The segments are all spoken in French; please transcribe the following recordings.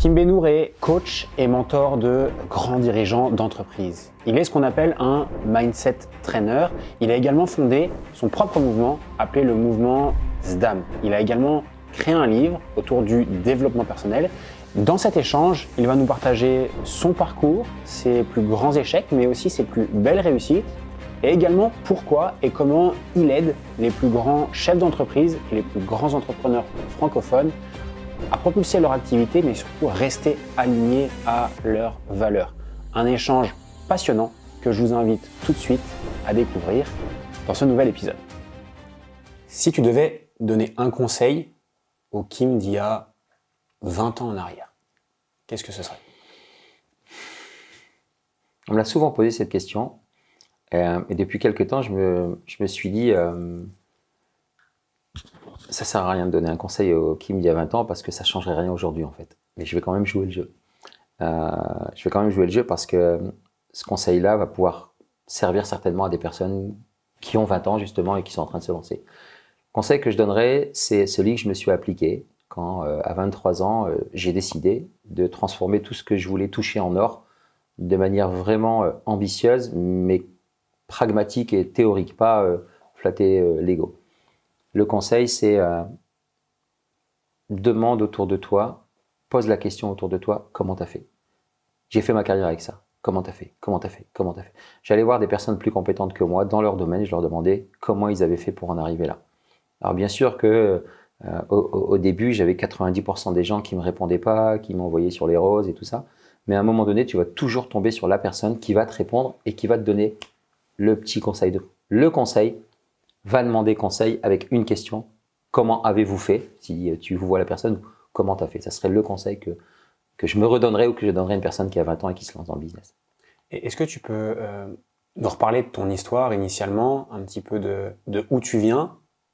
Kim Benour est coach et mentor de grands dirigeants d'entreprise. Il est ce qu'on appelle un mindset trainer. Il a également fondé son propre mouvement appelé le mouvement SDAM. Il a également créé un livre autour du développement personnel. Dans cet échange, il va nous partager son parcours, ses plus grands échecs, mais aussi ses plus belles réussites, et également pourquoi et comment il aide les plus grands chefs d'entreprise et les plus grands entrepreneurs francophones à propulser leur activité, mais surtout rester alignés à leurs valeurs. Un échange passionnant que je vous invite tout de suite à découvrir dans ce nouvel épisode. Si tu devais donner un conseil au Kim d'il y a 20 ans en arrière, qu'est-ce que ce serait? On me l'a souvent posé cette question et depuis quelques temps, je me suis dit ça sert à rien de donner un conseil au Kim d'il y a 20 ans parce que ça ne changerait rien aujourd'hui en fait. Mais je vais quand même jouer le jeu. Parce que ce conseil-là va pouvoir servir certainement à des personnes qui ont 20 ans justement et qui sont en train de se lancer. Le conseil que je donnerais, c'est celui que je me suis appliqué quand à 23 ans, j'ai décidé de transformer tout ce que je voulais toucher en or de manière vraiment ambitieuse, mais pragmatique et théorique, pas flatter l'ego. Le conseil, c'est demande autour de toi, pose la question autour de toi, comment tu as fait? J'ai fait ma carrière avec ça. Comment tu as fait? Comment tu as fait? Comment tu as fait? J'allais voir des personnes plus compétentes que moi dans leur domaine, je leur demandais comment ils avaient fait pour en arriver là. Alors bien sûr que au début, j'avais 90% des gens qui ne me répondaient pas, qui m'envoyaient sur les roses et tout ça. Mais à un moment donné, tu vas toujours tomber sur la personne qui va te répondre et qui va te donner le petit conseil. Le conseil va demander conseil avec une question. Comment avez-vous fait? Si tu vois la personne, comment tu as fait? Ça serait le conseil que je me redonnerais ou que je donnerais à une personne qui a 20 ans et qui se lance dans le business. Et est-ce que tu peux nous reparler de ton histoire initialement, un petit peu de où tu viens,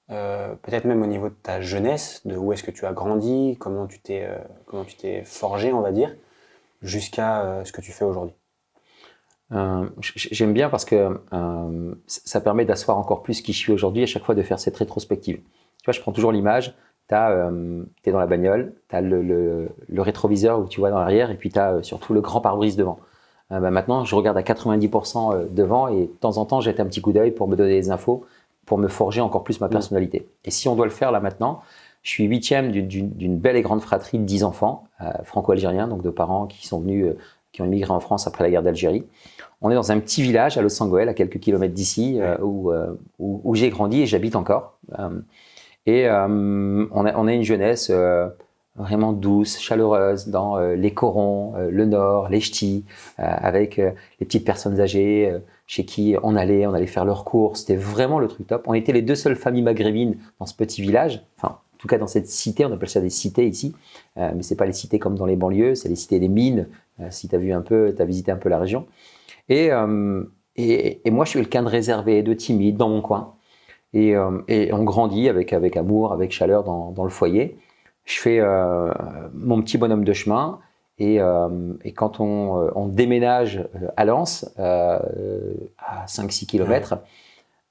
peut-être même au niveau de ta jeunesse, de où est-ce que tu as grandi, comment tu t'es forgé, on va dire, jusqu'à ce que tu fais aujourd'hui? J'aime bien parce que ça permet d'asseoir encore plus qui je suis aujourd'hui, à chaque fois de faire cette rétrospective. Tu vois, je prends toujours l'image, tu es dans la bagnole, tu as le rétroviseur où tu vois dans l'arrière et puis tu as surtout le grand pare-brise devant. Maintenant, je regarde à 90% devant et de temps en temps, jette un petit coup d'œil pour me donner des infos, pour me forger encore plus ma personnalité. Et si on doit le faire là maintenant, je suis 8e d'une belle et grande fratrie de 10 enfants, franco-algériens, donc de parents qui sont venus, qui ont immigré en France après la guerre d'Algérie. On est dans un petit village à Los Sangoël, à quelques kilomètres d'ici, où j'ai grandi et j'habite encore. On a une jeunesse vraiment douce, chaleureuse dans les corons, le nord, les ch'tis, avec les petites personnes âgées chez qui on allait faire leurs courses. C'était vraiment le truc top. On était les deux seules familles maghrébines dans ce petit village. Enfin, en tout cas dans cette cité, on appelle ça des cités ici. Mais c'est pas les cités comme dans les banlieues, c'est les cités des mines. Si tu as visité un peu la région. Et moi, je suis quelqu'un de réservé, de timide dans mon coin. Et on grandit avec amour, avec chaleur dans le foyer. Je fais mon petit bonhomme de chemin. Et quand on déménage à Lens, à 5-6 km,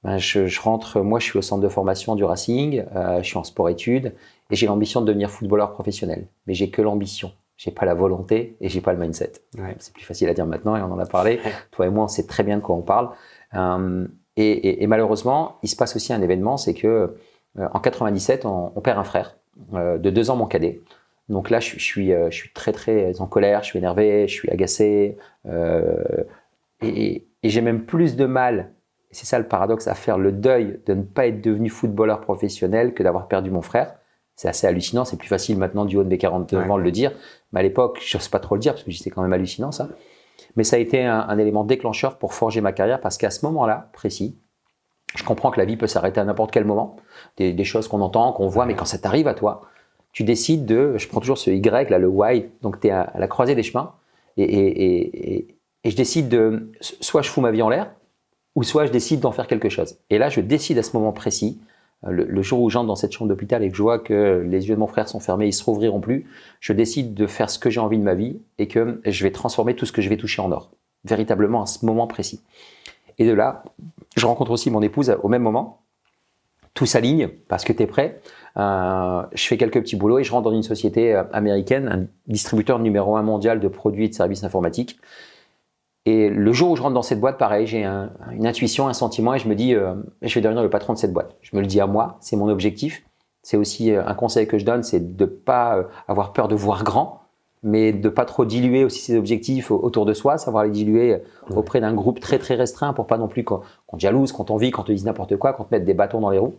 ben je rentre. Moi, je suis au centre de formation du Racing. Je suis en sport-études. Et j'ai l'ambition de devenir footballeur professionnel. Mais j'ai que l'ambition. J'ai pas la volonté et j'ai pas le mindset. Ouais. C'est plus facile à dire maintenant et on en a parlé. Ouais. Toi et moi, on sait très bien de quoi on parle. Et malheureusement, il se passe aussi un événement, c'est que en 97, on perd un frère de 2 ans, mon cadet. Donc là, je suis très très en colère, je suis énervé, je suis agacé et j'ai même plus de mal. Et c'est ça le paradoxe, à faire le deuil de ne pas être devenu footballeur professionnel que d'avoir perdu mon frère. C'est assez hallucinant, c'est plus facile maintenant du haut de mes 49 ans de le dire. Mais à l'époque, je n'ose pas trop le dire parce que c'était quand même hallucinant ça. Mais ça a été un élément déclencheur pour forger ma carrière parce qu'à ce moment-là, précis, je comprends que la vie peut s'arrêter à n'importe quel moment. Des choses qu'on entend, qu'on voit, mais quand ça t'arrive à toi, tu décides je prends toujours ce Y, là, le why, donc tu es à la croisée des chemins et je décide soit je fous ma vie en l'air, ou soit je décide d'en faire quelque chose. Et là, je décide à ce moment précis, le jour où j'entre dans cette chambre d'hôpital et que je vois que les yeux de mon frère sont fermés, ils ne se rouvriront plus, je décide de faire ce que j'ai envie de ma vie et que je vais transformer tout ce que je vais toucher en or, véritablement à ce moment précis. Et de là, je rencontre aussi mon épouse au même moment, tout s'aligne parce que tu es prêt. Je fais quelques petits boulots et je rentre dans une société américaine, un distributeur numéro 1 mondial de produits et de services informatiques. Et le jour où je rentre dans cette boîte, pareil, j'ai une intuition, un sentiment et je me dis je vais devenir le patron de cette boîte. Je me le dis à moi, c'est mon objectif. C'est aussi un conseil que je donne, c'est de ne pas avoir peur de voir grand, mais de pas trop diluer aussi ses objectifs autour de soi, savoir les diluer auprès d'un groupe très très restreint pour pas non plus qu'on te jalouse, qu'on t'envie, qu'on te dise n'importe quoi, qu'on te mette des bâtons dans les roues.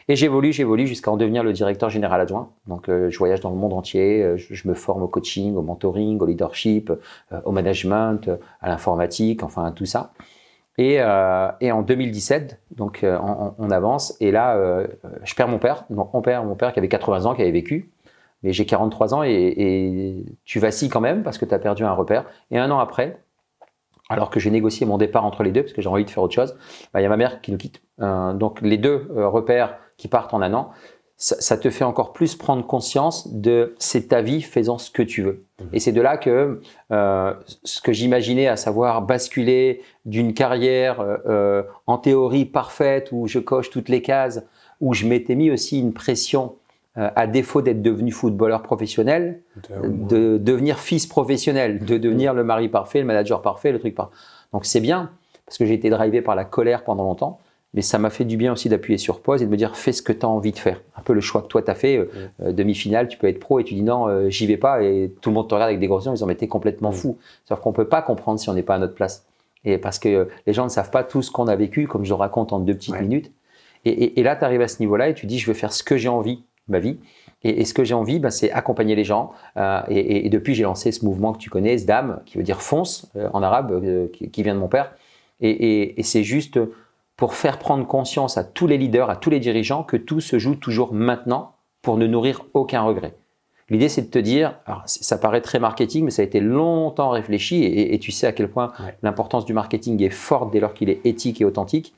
Et j'évolue jusqu'à en devenir le directeur général adjoint. Donc je voyage dans le monde entier, je me forme au coaching, au mentoring, au leadership, au management, à l'informatique, enfin tout ça. Et en 2017, donc on avance et là je perds mon père. Donc mon père qui avait 80 ans, qui avait vécu. Mais j'ai 43 ans et tu vacilles quand même parce que tu as perdu un repère. Et un an après, alors que j'ai négocié mon départ entre les deux parce que j'ai envie de faire autre chose, il y a ma mère qui nous quitte. Donc les deux repères qui partent en un an, ça te fait encore plus prendre conscience de c'est ta vie, faisant ce que tu veux. Et c'est de là que ce que j'imaginais, à savoir basculer d'une carrière en théorie parfaite où je coche toutes les cases, où je m'étais mis aussi une pression à défaut d'être devenu footballeur professionnel, de devenir fils professionnel, de devenir le mari parfait, le manager parfait, le truc parfait. Donc c'est bien, parce que j'ai été drivé par la colère pendant longtemps, mais ça m'a fait du bien aussi d'appuyer sur pause et de me dire fais ce que tu as envie de faire. Un peu le choix que toi tu as fait, demi-finale, tu peux être pro et tu dis non, j'y vais pas, et tout le monde te regarde avec des gros yeux, ils en étaient complètement fous. Sauf qu'on peut pas comprendre si on n'est pas à notre place. Et parce que les gens ne savent pas tout ce qu'on a vécu, comme je le raconte en 2 petites minutes. Et là, tu arrives à ce niveau-là et tu dis je veux faire ce que j'ai envie ma vie. Et ce que j'ai envie, c'est accompagner les gens. Et depuis, j'ai lancé ce mouvement que tu connais, SDAM, qui veut dire fonce en arabe, qui vient de mon père. Et c'est juste pour faire prendre conscience à tous les leaders, à tous les dirigeants, que tout se joue toujours maintenant pour ne nourrir aucun regret. L'idée, c'est de te dire, alors ça paraît très marketing, mais ça a été longtemps réfléchi et tu sais à quel point l'importance du marketing est forte dès lors qu'il est éthique et authentique.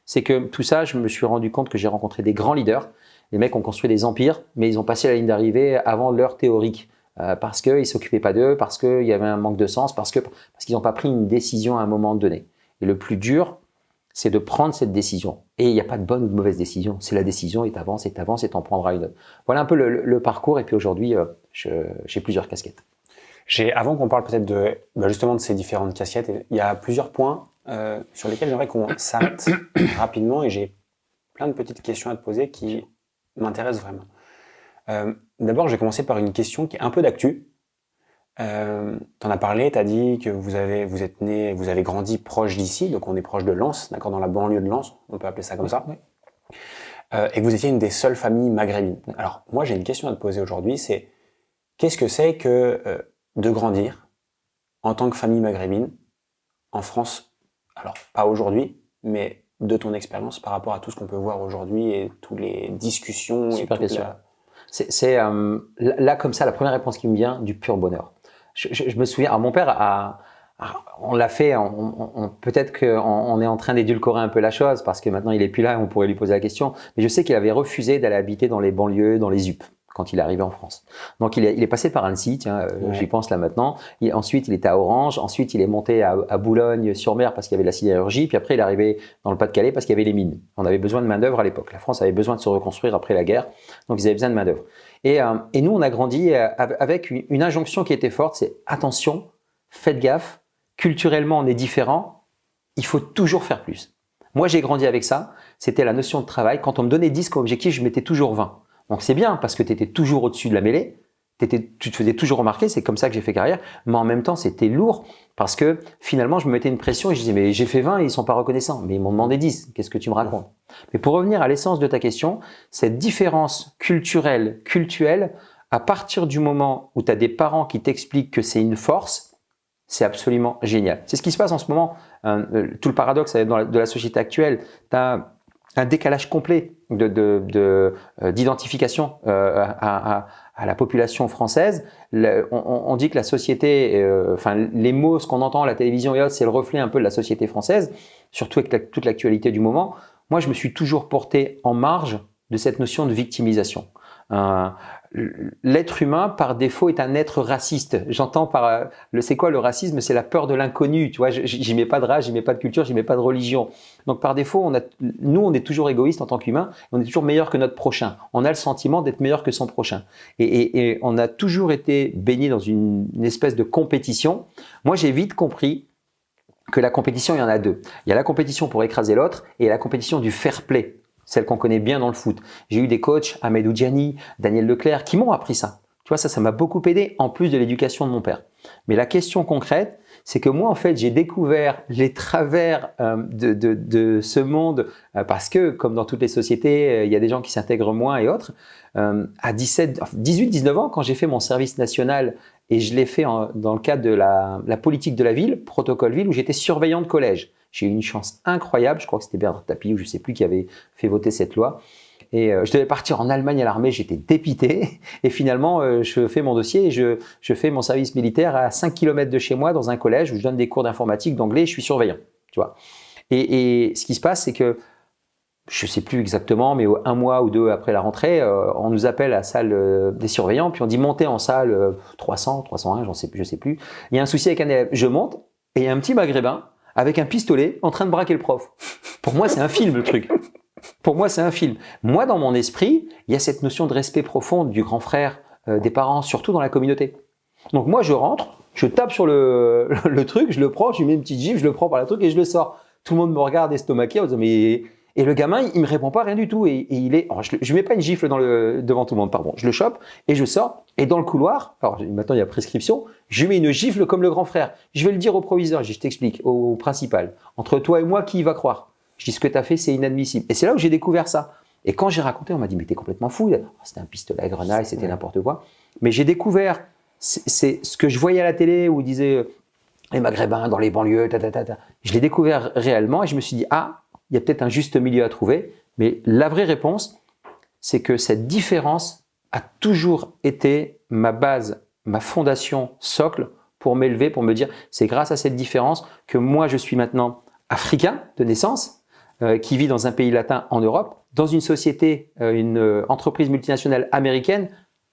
C'est que tout ça, je me suis rendu compte que j'ai rencontré des grands leaders. Les mecs ont construit des empires, mais ils ont passé la ligne d'arrivée avant l'heure théorique parce qu'ils ne s'occupaient pas d'eux, parce qu'il y avait un manque de sens, parce qu'ils n'ont pas pris une décision à un moment donné. Et le plus dur, c'est de prendre cette décision. Et il n'y a pas de bonne ou de mauvaise décision. C'est la décision et tu avances et t'en prendras une autre. Voilà un peu le parcours. Et puis aujourd'hui, j'ai plusieurs casquettes. Avant qu'on parle peut-être justement de ces différentes casquettes, il y a plusieurs points sur lesquels j'aimerais qu'on s'arrête rapidement et j'ai plein de petites questions à te poser qui m'intéressent vraiment. D'abord, j'ai commencé par une question qui est un peu d'actu. T'en as parlé, t'as dit que vous avez grandi proche d'ici, donc on est proche de Lens, d'accord, dans la banlieue de Lens, on peut appeler ça comme ça, et que vous étiez une des seules familles maghrébines. Alors, moi, j'ai une question à te poser aujourd'hui, c'est qu'est-ce que c'est que de grandir en tant que famille maghrébine en France? Alors, pas aujourd'hui, mais de ton expérience par rapport à tout ce qu'on peut voir aujourd'hui et toutes les discussions. Super question. C'est là, comme ça, la première réponse qui me vient, du pur bonheur. Je me souviens, alors mon père on l'a fait, peut-être qu'on est en train d'édulcorer un peu la chose parce que maintenant il est plus là et on pourrait lui poser la question, mais je sais qu'il avait refusé d'aller habiter dans les banlieues, dans les UP quand il est arrivé en France. Donc il est passé par Annecy, tiens, j'y pense là maintenant. Ensuite il était à Orange, ensuite il est monté à Boulogne-sur-Mer parce qu'il y avait la sidérurgie, puis après il est arrivé dans le Pas-de-Calais parce qu'il y avait les mines. On avait besoin de main d'œuvre à l'époque. La France avait besoin de se reconstruire après la guerre, donc ils avaient besoin de main d'œuvre. Et nous on a grandi avec une injonction qui était forte, c'est attention, faites gaffe, culturellement on est différent, il faut toujours faire plus. Moi j'ai grandi avec ça, c'était la notion de travail. Quand on me donnait 10 comme objectif, je mettais toujours 20. Donc c'est bien parce que tu étais toujours au-dessus de la mêlée, tu te faisais toujours remarquer, c'est comme ça que j'ai fait carrière, mais en même temps c'était lourd parce que finalement je me mettais une pression et je disais mais j'ai fait 20 et ils sont pas reconnaissants, mais ils m'ont demandé 10, qu'est-ce que tu me racontes? Mais pour revenir à l'essence de ta question, cette différence culturelle, à partir du moment où tu as des parents qui t'expliquent que c'est une force, c'est absolument génial. C'est ce qui se passe en ce moment, tout le paradoxe de la société actuelle, tu as un décalage complet d'identification à la population française. On dit que la société, les mots, ce qu'on entend à la télévision et autres, c'est le reflet un peu de la société française, surtout avec toute l'actualité du moment. Moi, je me suis toujours porté en marge de cette notion de victimisation. l'être humain, par défaut, est un être raciste. J'entends par c'est quoi le racisme? C'est la peur de l'inconnu. Tu vois, j'y mets pas de race, j'y mets pas de culture, j'y mets pas de religion. Donc, par défaut, nous, on est toujours égoïste en tant qu'humain. On est toujours meilleur que notre prochain. On a le sentiment d'être meilleur que son prochain. Et on a toujours été baigné dans une espèce de compétition. Moi, j'ai vite compris que la compétition, il y en a deux. Il y a la compétition pour écraser l'autre et la compétition du fair play. Celle qu'on connaît bien dans le foot. J'ai eu des coachs, Ahmed Oudjani, Daniel Leclerc, qui m'ont appris ça. Tu vois, ça m'a beaucoup aidé, en plus de l'éducation de mon père. Mais la question concrète, c'est que moi, en fait, j'ai découvert les travers de ce monde parce que, comme dans toutes les sociétés, il y a des gens qui s'intègrent moins et autres. À 18-19 ans, quand j'ai fait mon service national et je l'ai fait dans le cadre de la politique de la ville, protocole ville, où j'étais surveillant de collège. J'ai eu une chance incroyable, je crois que c'était Bernard Tapie ou je ne sais plus qui avait fait voter cette loi. Et je devais partir en Allemagne à l'armée, j'étais dépité. Et finalement, je fais mon dossier et je fais mon service militaire à 5 km de chez moi dans un collège où je donne des cours d'informatique, d'anglais et je suis surveillant. Tu vois. Et ce qui se passe, c'est que, je ne sais plus exactement, mais un mois ou deux après la rentrée, on nous appelle à la salle des surveillants, puis on dit montez en salle 300, 301, je ne sais plus. Il y a un souci avec un élève. Je monte et il y a un petit maghrébin avec un pistolet en train de braquer le prof. Pour moi, c'est un film, le truc. Pour moi, c'est un film. Moi, dans mon esprit, il y a cette notion de respect profond du grand frère, des parents, surtout dans la communauté. Donc moi, je rentre, je tape sur le truc, je le prends, je lui mets une petite gifle, je le prends par la truc et je le sors. Tout le monde me regarde estomaqué en disant mais... Et le gamin, il me répond pas rien du tout. Et il est... Alors, je mets pas une gifle devant tout le monde, pardon. Je le chope et je sors. Et dans le couloir, alors maintenant il y a prescription, je mets une gifle comme le grand frère. Je vais le dire au proviseur, je t'explique, au principal. Entre toi et moi, qui va croire? Je dis ce que tu as fait, c'est inadmissible. Et c'est là où j'ai découvert ça. Et quand j'ai raconté, on m'a dit mais t'es complètement fou. C'était un pistolet à grenaille, c'était n'importe quoi. Mais j'ai découvert, c'est ce que je voyais à la télé où ils disaient les Maghrébins dans les banlieues, Je l'ai découvert réellement et je me suis dit il y a peut-être un juste milieu à trouver, mais la vraie réponse, c'est que cette différence a toujours été ma base, ma fondation socle pour m'élever, pour me dire, c'est grâce à cette différence que moi, je suis maintenant africain de naissance, qui vit dans un pays latin en Europe, dans une société, une entreprise multinationale américaine.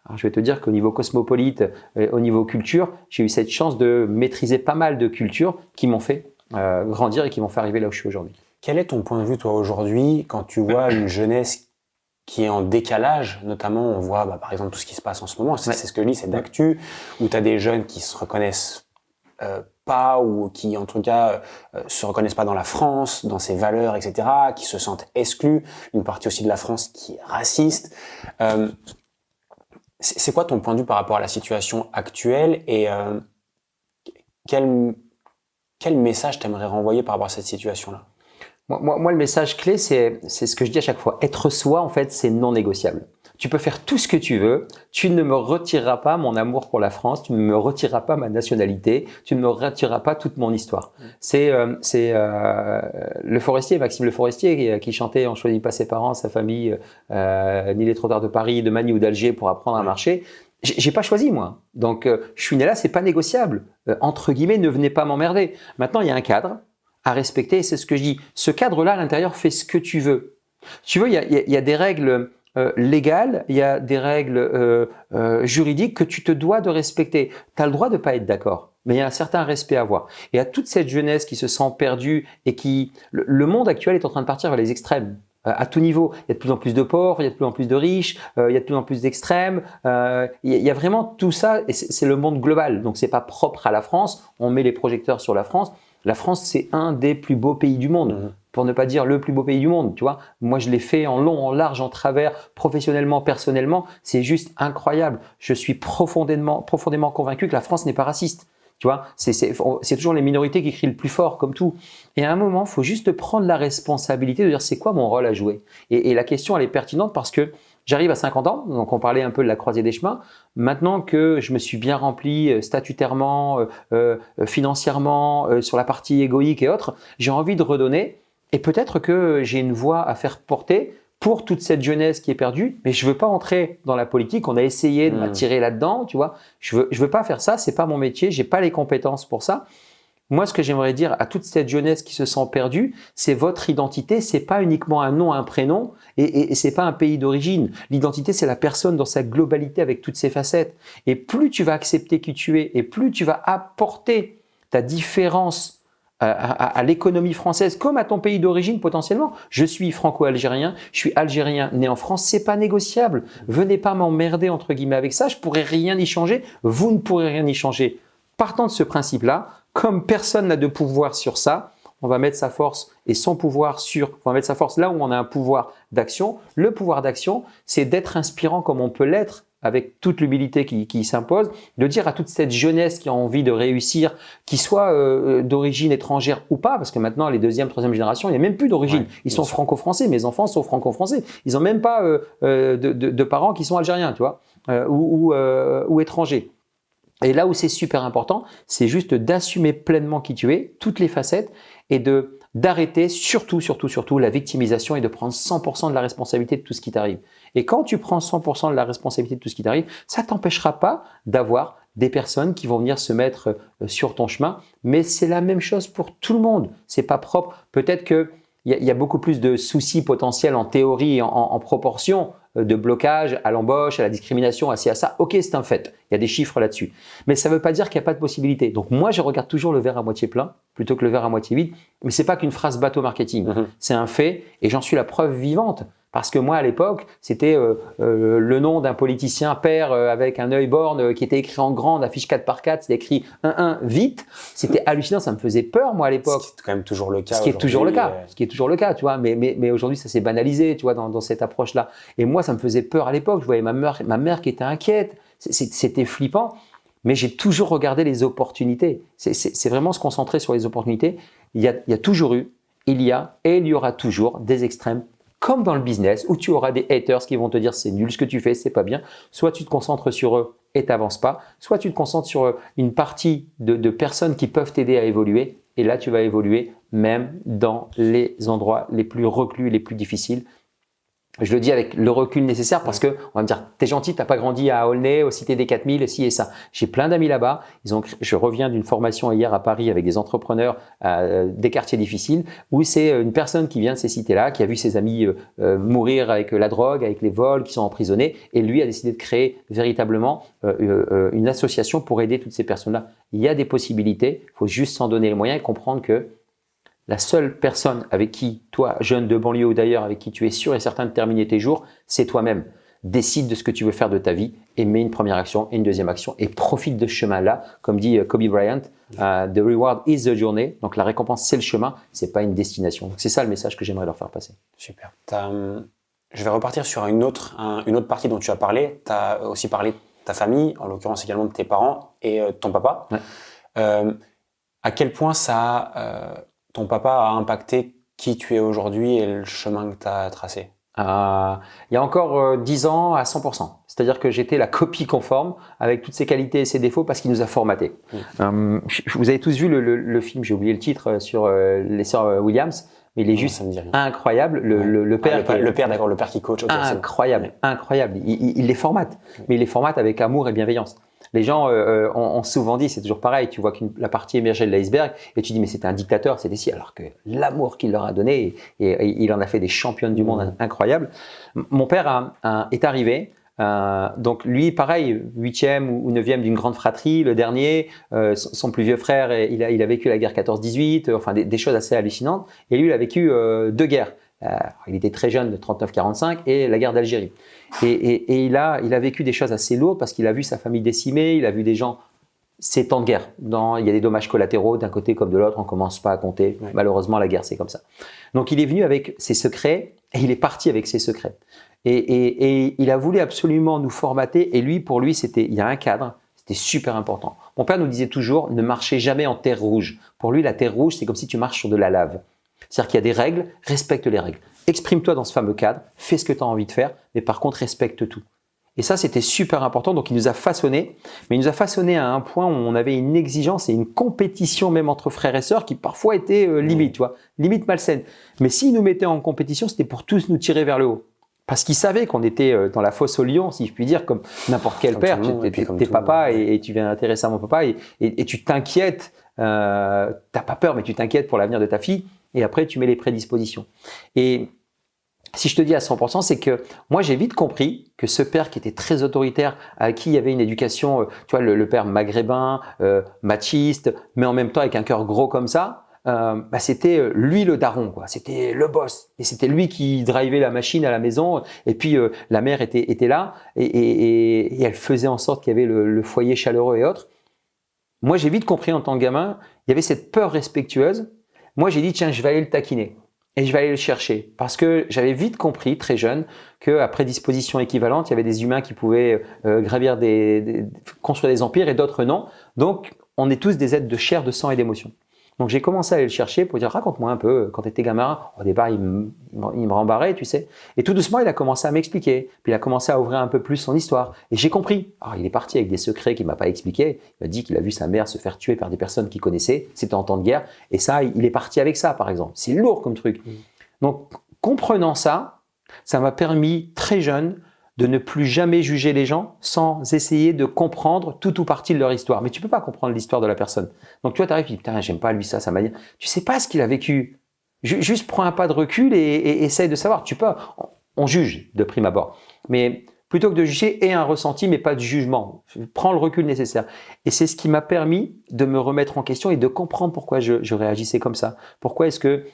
Alors, je vais te dire qu'au niveau cosmopolite, au niveau culture, j'ai eu cette chance de maîtriser pas mal de cultures qui m'ont fait grandir et qui m'ont fait arriver là où je suis aujourd'hui. Quel est ton point de vue, toi, aujourd'hui, quand tu vois une jeunesse qui est en décalage, notamment on voit par exemple tout ce qui se passe en ce moment, c'est ce que je lis, c'est d'actu, où tu as des jeunes qui se reconnaissent pas ou qui en tout cas se reconnaissent pas dans la France, dans ses valeurs, etc., qui se sentent exclus, une partie aussi de la France qui est raciste. C'est quoi ton point de vue par rapport à la situation actuelle et quel message t'aimerais renvoyer par rapport à cette situation-là? Moi, le message clé, c'est ce que je dis à chaque fois. Être soi, en fait, c'est non négociable. Tu peux faire tout ce que tu veux. Tu ne me retireras pas mon amour pour la France. Tu ne me retireras pas ma nationalité. Tu ne me retireras pas toute mon histoire. C'est Le Forestier, Maxime Le Forestier, qui chantait « On choisit pas ses parents, sa famille, ni les trottoirs de Paris, de Manille ou d'Alger pour apprendre à marcher ». J'ai pas choisi, moi. Donc, je suis né là, c'est pas négociable. Entre guillemets, ne venez pas m'emmerder. Maintenant, il y a un cadre à respecter, et c'est ce que je dis. Ce cadre-là, à l'intérieur, fais ce que tu veux. Tu veux, il y a des règles légales, il y a des règles juridiques que tu te dois de respecter. Tu as le droit de pas être d'accord, mais il y a un certain respect à avoir. Et à toute cette jeunesse qui se sent perdue et qui... Le monde actuel est en train de partir vers les extrêmes. À tout niveau, il y a de plus en plus de pauvres, il y a de plus en plus de riches, il y a de plus en plus d'extrêmes. Il y a vraiment tout ça, et c'est le monde global. Donc c'est pas propre à la France. On met les projecteurs sur la France. La France, c'est un des plus beaux pays du monde, pour ne pas dire le plus beau pays du monde. Tu vois, moi, je l'ai fait en long, en large, en travers, professionnellement, personnellement. C'est juste incroyable. Je suis profondément convaincu que la France n'est pas raciste. Tu vois, c'est toujours les minorités qui crient le plus fort, comme tout. Et à un moment, il faut juste prendre la responsabilité de dire c'est quoi mon rôle à jouer. Et la question, elle est pertinente parce que j'arrive à 50 ans, donc on parlait un peu de la croisée des chemins. Maintenant que je me suis bien rempli statutairement, financièrement, sur la partie égoïque et autres, j'ai envie de redonner. Et peut-être que j'ai une voix à faire porter pour toute cette jeunesse qui est perdue, mais je veux pas entrer dans la politique. On a essayé de m'attirer là-dedans, tu vois. Je veux pas faire ça, c'est pas mon métier, j'ai pas les compétences pour ça. Moi, ce que j'aimerais dire à toute cette jeunesse qui se sent perdue, c'est votre identité, c'est pas uniquement un nom, un prénom, et c'est pas un pays d'origine. L'identité, c'est la personne dans sa globalité avec toutes ses facettes. Et plus tu vas accepter qui tu es, et plus tu vas apporter ta différence à l'économie française comme à ton pays d'origine potentiellement. Je suis franco-algérien, je suis algérien né en France, c'est pas négociable. Venez pas m'emmerder entre guillemets avec ça, je pourrais rien y changer, vous ne pourrez rien y changer. Partant de ce principe-là, comme personne n'a de pouvoir sur ça, on va mettre sa force et son pouvoir on va mettre sa force là où on a un pouvoir d'action. Le pouvoir d'action, c'est d'être inspirant comme on peut l'être, avec toute l'humilité qui s'impose, de dire à toute cette jeunesse qui a envie de réussir, qui soit d'origine étrangère ou pas, parce que maintenant les deuxième, troisième générations, il n'y a même plus d'origine. Ils sont franco-français, mes enfants sont franco-français. Ils n'ont même pas de parents qui sont algériens, tu vois, ou étrangers. Et là où c'est super important, c'est juste d'assumer pleinement qui tu es, toutes les facettes, et d'arrêter surtout la victimisation et de prendre 100% de la responsabilité de tout ce qui t'arrive. Et quand tu prends 100% de la responsabilité de tout ce qui t'arrive, ça t'empêchera pas d'avoir des personnes qui vont venir se mettre sur ton chemin. Mais c'est la même chose pour tout le monde. C'est pas propre. Peut-être que il y a beaucoup plus de soucis potentiels en théorie, en proportion de blocage à l'embauche, à la discrimination, à ça. Ok, c'est un fait. Il y a des chiffres là-dessus. Mais ça ne veut pas dire qu'il n'y a pas de possibilité. Donc moi, je regarde toujours le verre à moitié plein plutôt que le verre à moitié vide. Mais c'est pas qu'une phrase bateau marketing. C'est un fait et j'en suis la preuve vivante. Parce que moi, à l'époque, c'était le nom d'un politicien père avec un œil borgne qui était écrit en grand, en affiche 4x4, c'était écrit 1-1 vite. C'était hallucinant, ça me faisait peur, moi, à l'époque. Ce qui est quand même toujours le cas. Ce qui est toujours le cas. Ce qui est toujours le cas, tu vois. Mais aujourd'hui, ça s'est banalisé, tu vois, dans cette approche-là. Et moi, ça me faisait peur à l'époque. Je voyais ma mère qui était inquiète. C'était flippant. Mais j'ai toujours regardé les opportunités. C'est vraiment se concentrer sur les opportunités. Il y a toujours eu, il y a et il y aura toujours des extrêmes. Comme dans le business où tu auras des haters qui vont te dire c'est nul ce que tu fais, c'est pas bien. Soit tu te concentres sur eux et t'avances pas, soit tu te concentres sur une partie de personnes qui peuvent t'aider à évoluer et là tu vas évoluer même dans les endroits les plus reclus, les plus difficiles. Je le dis avec le recul nécessaire parce que on va me dire t'es gentil, t'as pas grandi à Aulnay, au Cité des 4000, ci et ça. J'ai plein d'amis là-bas. Je reviens d'une formation hier à Paris avec des entrepreneurs des quartiers difficiles où c'est une personne qui vient de ces cités-là, qui a vu ses amis mourir avec la drogue, avec les vols, qui sont emprisonnés, et lui a décidé de créer véritablement une association pour aider toutes ces personnes-là. Il y a des possibilités, il faut juste s'en donner les moyens et comprendre que la seule personne avec qui, toi, jeune de banlieue ou d'ailleurs, avec qui tu es sûr et certain de terminer tes jours, c'est toi-même. Décide de ce que tu veux faire de ta vie et mets une première action et une deuxième action et profite de ce chemin-là. Comme dit Kobe Bryant, the reward is the journey. Donc la récompense, c'est le chemin, c'est pas une destination. Donc c'est ça le message que j'aimerais leur faire passer. Super. Je vais repartir sur une autre partie dont tu as parlé. Tu as aussi parlé de ta famille, en l'occurrence également de tes parents et de ton papa. Ouais. À quel point ton papa a impacté qui tu es aujourd'hui et le chemin que tu as tracé? Il y a encore 10 ans à 100%. C'est-à-dire que j'étais la copie conforme avec toutes ses qualités et ses défauts parce qu'il nous a formatés. Vous avez tous vu le film, j'ai oublié le titre, sur les sœurs Williams, mais il est juste incroyable. Le père, d'accord, le père qui coach. Okay, incroyable. Il les formate, mais il les formate avec amour et bienveillance. Les gens ont souvent dit, c'est toujours pareil, tu vois que la partie émergée de l'iceberg et tu dis mais c'était un dictateur, c'était si, alors que l'amour qu'il leur a donné et il en a fait des championnes du monde incroyables. Mon père est arrivé, donc lui pareil, 8e ou 9e d'une grande fratrie, le dernier, son plus vieux frère, il a vécu la guerre 14-18, enfin des choses assez hallucinantes et lui il a vécu 2 guerres. Il était très jeune, de 39-45, et la guerre d'Algérie. Et il a vécu des choses assez lourdes parce qu'il a vu sa famille décimée, il a vu des gens, c'est temps de guerre. Il y a des dommages collatéraux d'un côté comme de l'autre, on commence pas à compter. Ouais. Malheureusement, la guerre, c'est comme ça. Donc il est venu avec ses secrets et il est parti avec ses secrets. Et il a voulu absolument nous formater et pour lui, il y a un cadre, c'était super important. Mon père nous disait toujours, ne marchez jamais en terre rouge. Pour lui, la terre rouge, c'est comme si tu marches sur de la lave. C'est-à-dire qu'il y a des règles, respecte les règles. Exprime-toi dans ce fameux cadre, fais ce que tu as envie de faire, mais par contre, respecte tout. Et ça, c'était super important. Donc, il nous a façonné, mais il nous a façonné à un point où on avait une exigence et une compétition même entre frères et sœurs qui parfois était limite, tu vois, limite malsaine. Mais s'il nous mettait en compétition, c'était pour tous nous tirer vers le haut. parce qu'il savait qu'on était dans la fosse au lion, si je puis dire, comme n'importe quel père. T'es papa et tu viens intéresser à mon papa et tu t'inquiètes. T'as pas peur, mais tu t'inquiètes pour l'avenir de ta fille. Et après, tu mets les prédispositions. Et si je te dis à 100%, c'est que moi, j'ai vite compris que ce père qui était très autoritaire, à qui il y avait une éducation, tu vois, le père maghrébin, machiste, mais en même temps avec un cœur gros comme ça, c'était lui le daron, quoi. C'était le boss. Et c'était lui qui drivait la machine à la maison. Et puis, la mère était là et elle faisait en sorte qu'il y avait le foyer chaleureux et autres. Moi, j'ai vite compris en tant que gamin, il y avait cette peur respectueuse. Moi, j'ai dit, tiens, je vais aller le taquiner. Et je vais aller le chercher parce que j'avais vite compris, très jeune, qu'à prédisposition équivalente, il y avait des humains qui pouvaient gravir construire des empires et d'autres non. Donc, on est tous des êtres de chair, de sang et d'émotion. Donc, j'ai commencé à aller le chercher pour dire, raconte-moi un peu, quand tu étais gamin. Au départ, il me rembarrait, tu sais. Et tout doucement, il a commencé à m'expliquer. Puis, il a commencé à ouvrir un peu plus son histoire. Et j'ai compris. Alors, il est parti avec des secrets qu'il m'a pas expliqués. Il m'a dit qu'il a vu sa mère se faire tuer par des personnes qu'il connaissait. C'était en temps de guerre. Et ça, il est parti avec ça, par exemple. C'est lourd comme truc. Donc, comprenant ça, ça m'a permis, très jeune, de ne plus jamais juger les gens sans essayer de comprendre tout ou partie de leur histoire. Mais tu peux pas comprendre l'histoire de la personne. Donc, tu vois, t'arrives et tu dis, putain, j'aime pas lui ça m'a dit. Tu sais pas ce qu'il a vécu. Juste prends un pas de recul et essaye de savoir. Tu peux, on juge de prime abord. Mais plutôt que de juger, aie un ressenti, mais pas de jugement. Prends le recul nécessaire. Et c'est ce qui m'a permis de me remettre en question et de comprendre pourquoi je réagissais comme ça. Pourquoi est-ce que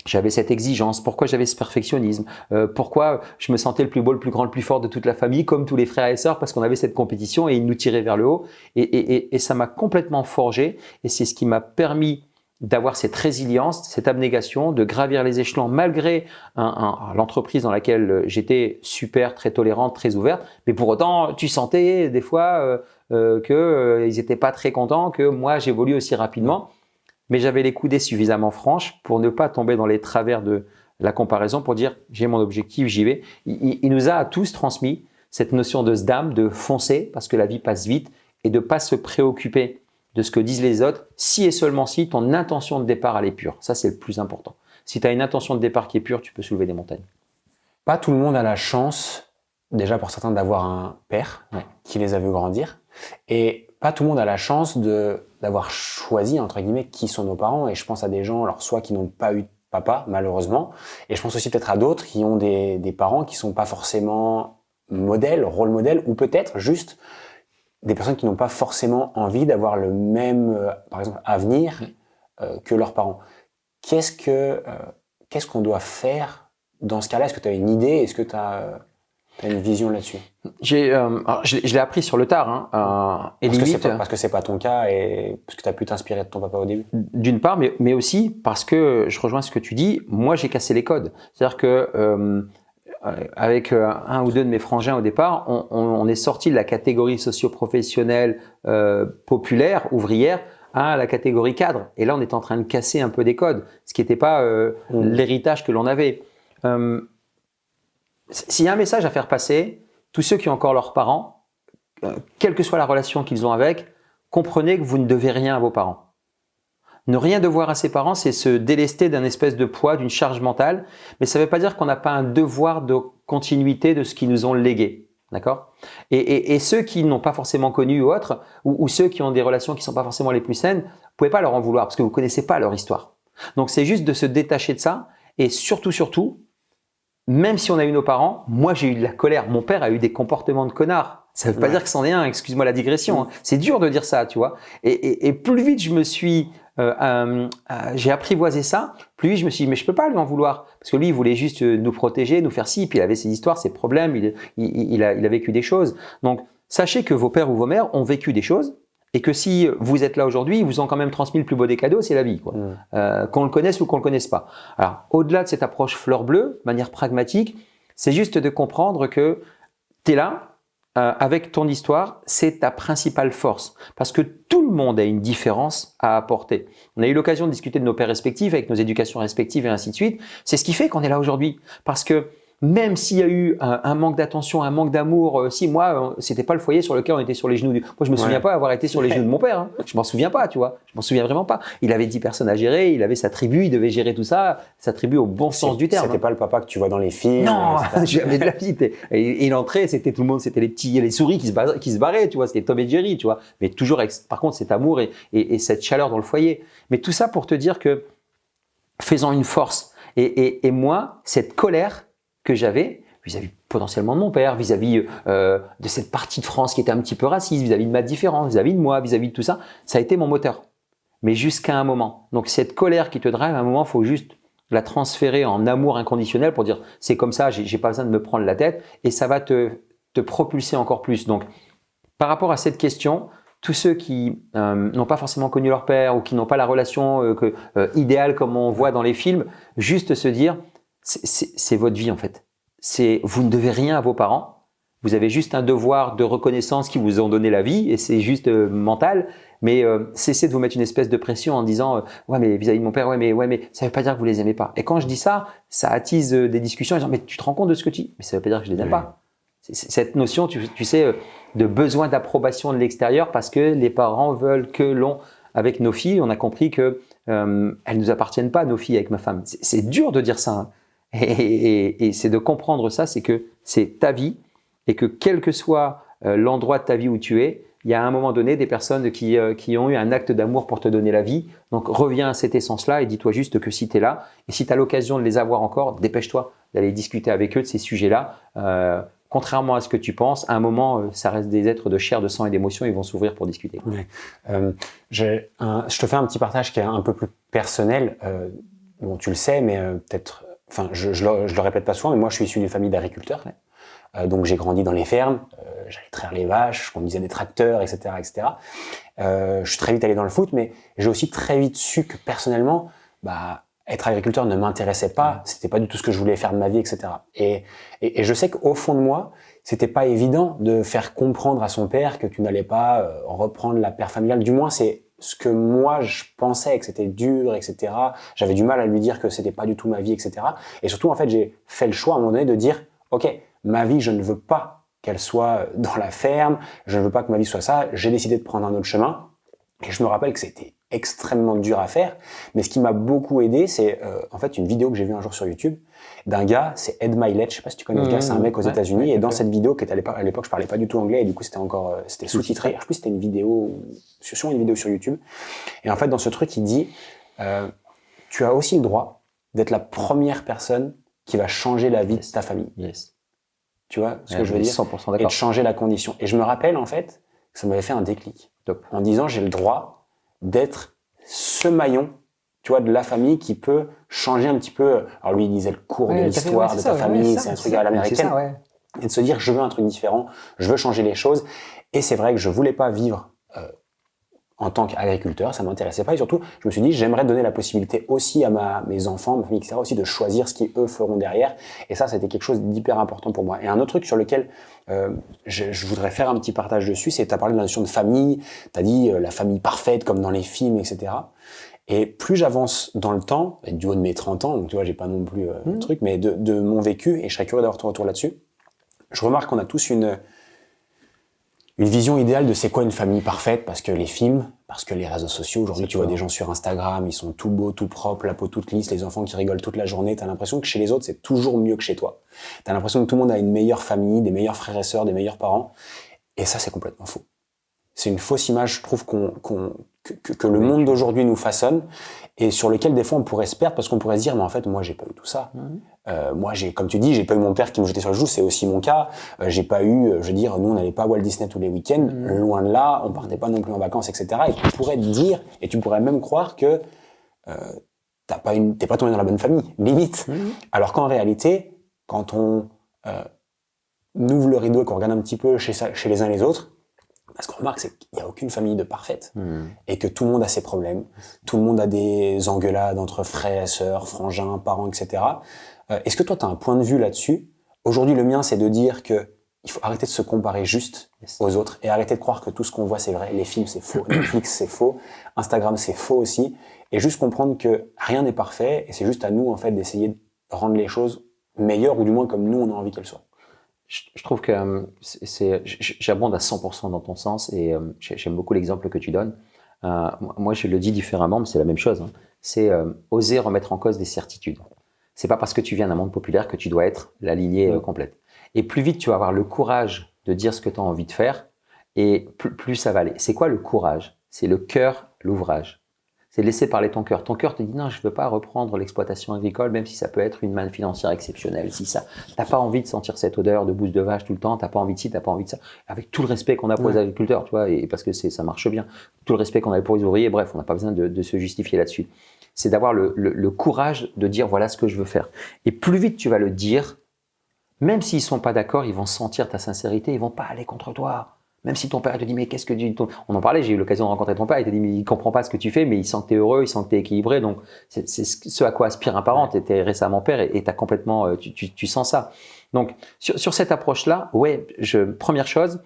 j'avais cette exigence, pourquoi j'avais ce perfectionnisme, pourquoi je me sentais le plus beau, le plus grand, le plus fort de toute la famille, comme tous les frères et sœurs, parce qu'on avait cette compétition et ils nous tiraient vers le haut. Et ça m'a complètement forgé et c'est ce qui m'a permis d'avoir cette résilience, cette abnégation, de gravir les échelons malgré l'entreprise dans laquelle j'étais super, très tolérante, très ouverte. Mais pour autant, tu sentais des fois qu'ils n'étaient pas très contents que moi j'évolue aussi rapidement. Mais j'avais les coudées suffisamment franches pour ne pas tomber dans les travers de la comparaison, pour dire j'ai mon objectif, j'y vais. Il nous a à tous transmis cette notion de sdam, de foncer parce que la vie passe vite et de pas se préoccuper de ce que disent les autres si et seulement si ton intention de départ elle est pure. Ça, c'est le plus important. Si tu as une intention de départ qui est pure, tu peux soulever des montagnes. Pas tout le monde a la chance, déjà pour certains, d'avoir un père qui les a vus grandir. Et pas tout le monde a la chance d'avoir choisi, entre guillemets, qui sont nos parents. Et je pense à des gens, alors soit qui n'ont pas eu de papa, malheureusement, et je pense aussi peut-être à d'autres qui ont des parents qui sont pas forcément modèles, rôle modèle, ou peut-être juste des personnes qui n'ont pas forcément envie d'avoir le même, par exemple, avenir que leurs parents. Qu'est-ce qu'on doit faire dans ce cas-là? Est-ce que tu as une idée? Est-ce que tu as une vision là-dessus? Je l'ai appris sur le tard. Et parce que c'est pas ton cas et parce que tu as pu t'inspirer de ton papa au début. D'une part, mais aussi parce que je rejoins ce que tu dis. Moi, j'ai cassé les codes. C'est-à-dire que avec un ou deux de mes frangins au départ, on est sorti de la catégorie socio-professionnelle populaire, ouvrière, à la catégorie cadre. Et là, on est en train de casser un peu des codes, ce qui n'était pas l'héritage que l'on avait. S'il y a un message à faire passer, tous ceux qui ont encore leurs parents, quelle que soit la relation qu'ils ont avec, comprenez que vous ne devez rien à vos parents. Ne rien devoir à ses parents, c'est se délester d'un espèce de poids, d'une charge mentale, mais ça ne veut pas dire qu'on n'a pas un devoir de continuité de ce qu'ils nous ont légué. D'accord ? Et ceux qui n'ont pas forcément connu ou autres, ou ceux qui ont des relations qui ne sont pas forcément les plus saines, vous ne pouvez pas leur en vouloir parce que vous ne connaissez pas leur histoire. Donc c'est juste de se détacher de ça et surtout, même si on a eu nos parents, moi j'ai eu de la colère. Mon père a eu des comportements de connard. Ça ne veut pas dire que c'en est un, excuse-moi la digression. Hein. C'est dur de dire ça, tu vois. Et plus vite je me suis, j'ai apprivoisé ça, plus vite je me suis dit, mais je peux pas lui en vouloir. Parce que lui, il voulait juste nous protéger, nous faire ci, puis il avait ses histoires, ses problèmes, il a vécu des choses. Donc, sachez que vos pères ou vos mères ont vécu des choses et que si vous êtes là aujourd'hui, ils vous ont quand même transmis le plus beau des cadeaux, c'est la vie, quoi. Qu'on le connaisse ou qu'on le connaisse pas. Alors, au-delà de cette approche fleur bleue, de manière pragmatique, c'est juste de comprendre que tu es là, avec ton histoire, c'est ta principale force. Parce que tout le monde a une différence à apporter. On a eu l'occasion de discuter de nos pères respectifs, avec nos éducations respectives et ainsi de suite. C'est ce qui fait qu'on est là aujourd'hui. Parce que même s'il y a eu un manque d'attention, un manque d'amour, si moi, c'était pas le foyer sur lequel on était sur les genoux. Moi, je me souviens pas avoir été sur les genoux de mon père. Hein. Je m'en souviens pas, tu vois. Je m'en souviens vraiment pas. Il avait 10 personnes à gérer, il avait sa tribu, il devait gérer tout ça, sa tribu au bon sens du terme. C'était pas le papa que tu vois dans les films. Non, jamais de la vie. Et l'entrée, c'était tout le monde, c'était les souris qui se barraient, tu vois. C'était Tom et Jerry, tu vois. Mais toujours, par contre, cet amour et cette chaleur dans le foyer. Mais tout ça pour te dire que faisant une force. Et moi, cette colère que j'avais vis-à-vis potentiellement de mon père, vis-à-vis de cette partie de France qui était un petit peu raciste, vis-à-vis de ma différence, vis-à-vis de moi, vis-à-vis de tout ça, ça a été mon moteur. Mais jusqu'à un moment. Donc cette colère qui te drive, à un moment, il faut juste la transférer en amour inconditionnel pour dire c'est comme ça, j'ai pas besoin de me prendre la tête et ça va te propulser encore plus. Donc par rapport à cette question, tous ceux qui n'ont pas forcément connu leur père ou qui n'ont pas la relation idéale comme on voit dans les films, juste se dire c'est votre vie en fait. Vous ne devez rien à vos parents. Vous avez juste un devoir de reconnaissance qui vous ont donné la vie et c'est juste mental. Mais cessez de vous mettre une espèce de pression en disant ouais mais vis-à-vis de mon père ouais mais ça veut pas dire que vous les aimez pas. Et quand je dis ça, ça attise des discussions en disant mais tu te rends compte de ce que tu dis? Mais ça veut pas dire que je les aime pas. C'est cette notion tu sais de besoin d'approbation de l'extérieur parce que les parents veulent que l'on avec nos filles, on a compris que elles nous appartiennent pas nos filles avec ma femme. C'est dur de dire ça. Hein. Et c'est de comprendre ça, c'est que c'est ta vie et que quel que soit l'endroit de ta vie où tu es, il y a à un moment donné des personnes qui ont eu un acte d'amour pour te donner la vie. Donc reviens à cette essence-là et dis-toi juste que si tu es là et si tu as l'occasion de les avoir encore, dépêche-toi d'aller discuter avec eux de ces sujets-là. Contrairement à ce que tu penses, à un moment, ça reste des êtres de chair, de sang et d'émotion, ils vont s'ouvrir pour discuter. Ouais. Je te fais un petit partage qui est un peu plus personnel. Bon, tu le sais, mais peut-être... Enfin, je le répète pas souvent, mais moi, je suis issu d'une famille d'agriculteurs. Ouais. Donc, j'ai grandi dans les fermes, j'allais traire les vaches, je conduisais des tracteurs, etc., etc. Je suis très vite allé dans le foot, mais j'ai aussi très vite su que personnellement, être agriculteur ne m'intéressait pas, c'était pas du tout ce que je voulais faire de ma vie, etc. Et je sais qu'au fond de moi, c'était pas évident de faire comprendre à son père que tu n'allais pas reprendre la paire familiale. Du moins, c'est ce que moi je pensais, que c'était dur, etc. J'avais du mal à lui dire que c'était pas du tout ma vie, etc. Et surtout, en fait, j'ai fait le choix à un moment donné de dire, ok, ma vie, je ne veux pas qu'elle soit dans la ferme, je ne veux pas que ma vie soit ça. J'ai décidé de prendre un autre chemin. Et je me rappelle que c'était extrêmement dur à faire, mais ce qui m'a beaucoup aidé, c'est en fait une vidéo que j'ai vue un jour sur YouTube d'un gars, c'est Ed Milet, je sais pas si tu connais le gars, c'est un mec aux États-Unis, et dans cette vidéo qui était à l'époque je parlais pas du tout anglais, et du coup c'était sous-titré, je sais plus c'était une vidéo, sur une vidéo sur YouTube, et en fait dans ce truc il dit tu as aussi le droit d'être la première personne qui va changer la vie de ta famille. Yes. Tu vois ce que je veux dire? 100% d'accord. Et de changer la condition. Et je me rappelle en fait que ça m'avait fait un déclic. Top. En disant j'ai le droit d'être ce maillon, tu vois, de la famille qui peut changer un petit peu. Alors lui il disait le cours de l'histoire de ta famille, c'est un truc à l'américaine. Ouais. Et de se dire je veux un truc différent, je veux changer les choses. Et c'est vrai que je voulais pas vivre en tant qu'agriculteur, ça m'intéressait pas, et surtout, je me suis dit, j'aimerais donner la possibilité aussi à mes enfants, ma famille, etc., aussi de choisir ce qu'ils, eux, feront derrière, et ça, c'était quelque chose d'hyper important pour moi. Et un autre truc sur lequel je voudrais faire un petit partage dessus, c'est, t'as parlé de la notion de famille, t'as dit la famille parfaite, comme dans les films, etc., et plus j'avance dans le temps, et du haut de mes 30 ans, donc tu vois, j'ai pas non plus le truc, mais de mon vécu, et je serais curieux d'avoir ton retour là-dessus, je remarque qu'on a tous une vision idéale de c'est quoi une famille parfaite, parce que les films, parce que les réseaux sociaux, aujourd'hui tu vois des gens sur Instagram, ils sont tout beaux, tout propres, la peau toute lisse, les enfants qui rigolent toute la journée, t'as l'impression que chez les autres c'est toujours mieux que chez toi. T'as l'impression que tout le monde a une meilleure famille, des meilleurs frères et sœurs, des meilleurs parents, et ça c'est complètement faux. C'est une fausse image, je trouve, que le monde d'aujourd'hui nous façonne, et sur lequel des fois on pourrait se perdre, parce qu'on pourrait se dire, mais en fait moi j'ai pas eu tout ça. Moi comme tu dis, j'ai pas eu mon père qui me jetait sur le joue, c'est aussi mon cas. J'ai pas eu, je veux dire, nous on n'allait pas à Walt Disney tous les week-ends, loin de là, on partait pas non plus en vacances, etc. Et tu pourrais te dire, et tu pourrais même croire que t'es pas tombé dans la bonne famille, limite. Alors qu'en réalité, quand on ouvre le rideau et qu'on regarde un petit peu chez les uns et les autres, ce qu'on remarque, c'est qu'il n'y a aucune famille de parfaite. Et que tout le monde a ses problèmes. Tout le monde a des engueulades entre frères, sœurs, frangins, parents, etc. Est-ce que toi, tu as un point de vue là-dessus? Aujourd'hui, le mien, c'est de dire que il faut arrêter de se comparer juste aux autres et arrêter de croire que tout ce qu'on voit, c'est vrai. Les films, c'est faux. Netflix, c'est faux. Instagram, c'est faux aussi. Et juste comprendre que rien n'est parfait et c'est juste à nous, en fait, d'essayer de rendre les choses meilleure, ou du moins comme nous, on a envie qu'elle soit. Je trouve que j'abonde à 100% dans ton sens et j'aime beaucoup l'exemple que tu donnes. Moi, je le dis différemment, mais c'est la même chose. Hein. C'est oser remettre en cause des certitudes. C'est pas parce que tu viens d'un monde populaire que tu dois être la lignée complète. Et plus vite tu vas avoir le courage de dire ce que tu as envie de faire, et plus ça va aller. C'est quoi le courage? C'est le cœur, l'ouvrage. C'est de laisser parler ton cœur. Ton cœur te dit non, je veux pas reprendre l'exploitation agricole, même si ça peut être une manne financière exceptionnelle. Si ça, t'as pas envie de sentir cette odeur de bouse de vache tout le temps, t'as pas envie de ci, t'as pas envie de ça. Avec tout le respect qu'on a pour les agriculteurs, tu vois, et parce que ça marche bien. Tout le respect qu'on a pour les ouvriers, bref, on n'a pas besoin de se justifier là-dessus. C'est d'avoir le courage de dire voilà ce que je veux faire. Et plus vite tu vas le dire, même s'ils sont pas d'accord, ils vont sentir ta sincérité, ils vont pas aller contre toi. Même si ton père te dit mais qu'est-ce que tu... On en parlait, j'ai eu l'occasion de rencontrer ton père, il te dit mais il comprend pas ce que tu fais, mais il sent que tu es heureux, il sent que tu es équilibré, donc c'est ce à quoi aspire un parent. Tu étais récemment père et t'as complètement, tu sens ça. Donc sur cette approche-là, première chose,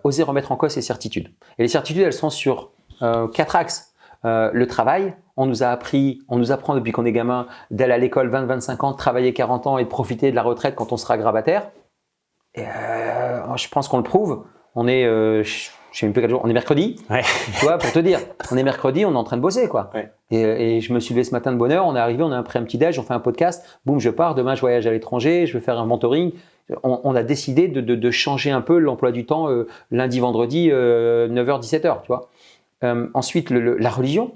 oser remettre en cause ses certitudes. Et les certitudes, elles sont sur 4 axes. Le travail, on nous apprend depuis qu'on est gamin d'aller à l'école 20-25 ans, de travailler 40 ans et de profiter de la retraite quand on sera grabataire. Et je pense qu'on le prouve. On est, je sais même plus quel jour, on est mercredi. Ouais. Tu vois, pour te dire, on est mercredi, on est en train de bosser, quoi. Ouais. Et je me suis levé ce matin de bonne heure, on est arrivé, on a pris un petit déj, on fait un podcast, boum, je pars, demain je voyage à l'étranger, je vais faire un mentoring. On a décidé de changer un peu l'emploi du temps lundi, vendredi, 9h, 17h, tu vois. Ensuite, la religion.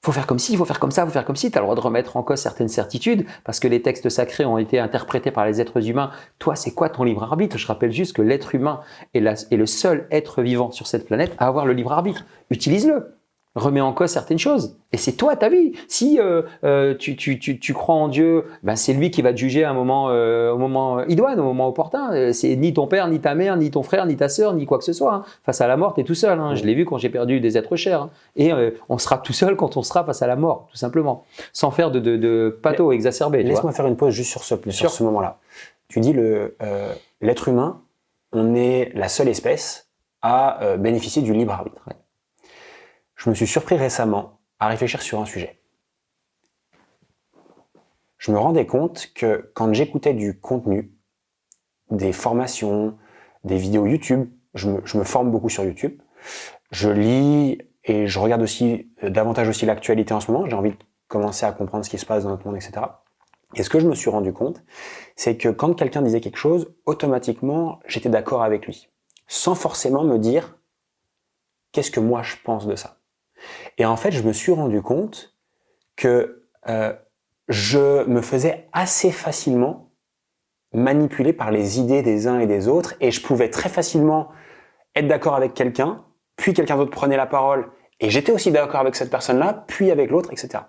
Faut faire comme ci, il faut faire comme ça, faut faire comme ci. Tu as le droit de remettre en cause certaines certitudes parce que les textes sacrés ont été interprétés par les êtres humains. Toi, c'est quoi ton libre arbitre? Je rappelle juste que l'être humain est le seul être vivant sur cette planète à avoir le libre arbitre. Utilise-le. Remets en cause certaines choses. Et c'est toi ta vie. Si tu crois en Dieu, ben c'est lui qui va te juger à un moment, au moment idoine, au moment opportun. C'est ni ton père, ni ta mère, ni ton frère, ni ta sœur, ni quoi que ce soit. Hein. Face à la mort, tu es tout seul. Hein. Je l'ai vu quand j'ai perdu des êtres chers. Hein. Et on sera tout seul quand on sera face à la mort, tout simplement. Sans faire de patho exacerbé. Laisse-moi faire une pause juste sur ce moment-là. Tu dis l'être humain, on est la seule espèce à bénéficier du libre arbitre. Ouais. Je me suis surpris récemment à réfléchir sur un sujet. Je me rendais compte que quand j'écoutais du contenu, des formations, des vidéos YouTube, je me forme beaucoup sur YouTube, je lis et je regarde aussi davantage aussi l'actualité en ce moment, j'ai envie de commencer à comprendre ce qui se passe dans notre monde, etc. Et ce que je me suis rendu compte, c'est que quand quelqu'un disait quelque chose, automatiquement, j'étais d'accord avec lui, sans forcément me dire qu'est-ce que moi je pense de ça. Et en fait, je me suis rendu compte que je me faisais assez facilement manipuler par les idées des uns et des autres, et je pouvais très facilement être d'accord avec quelqu'un, puis quelqu'un d'autre prenait la parole, et j'étais aussi d'accord avec cette personne-là, puis avec l'autre, etc.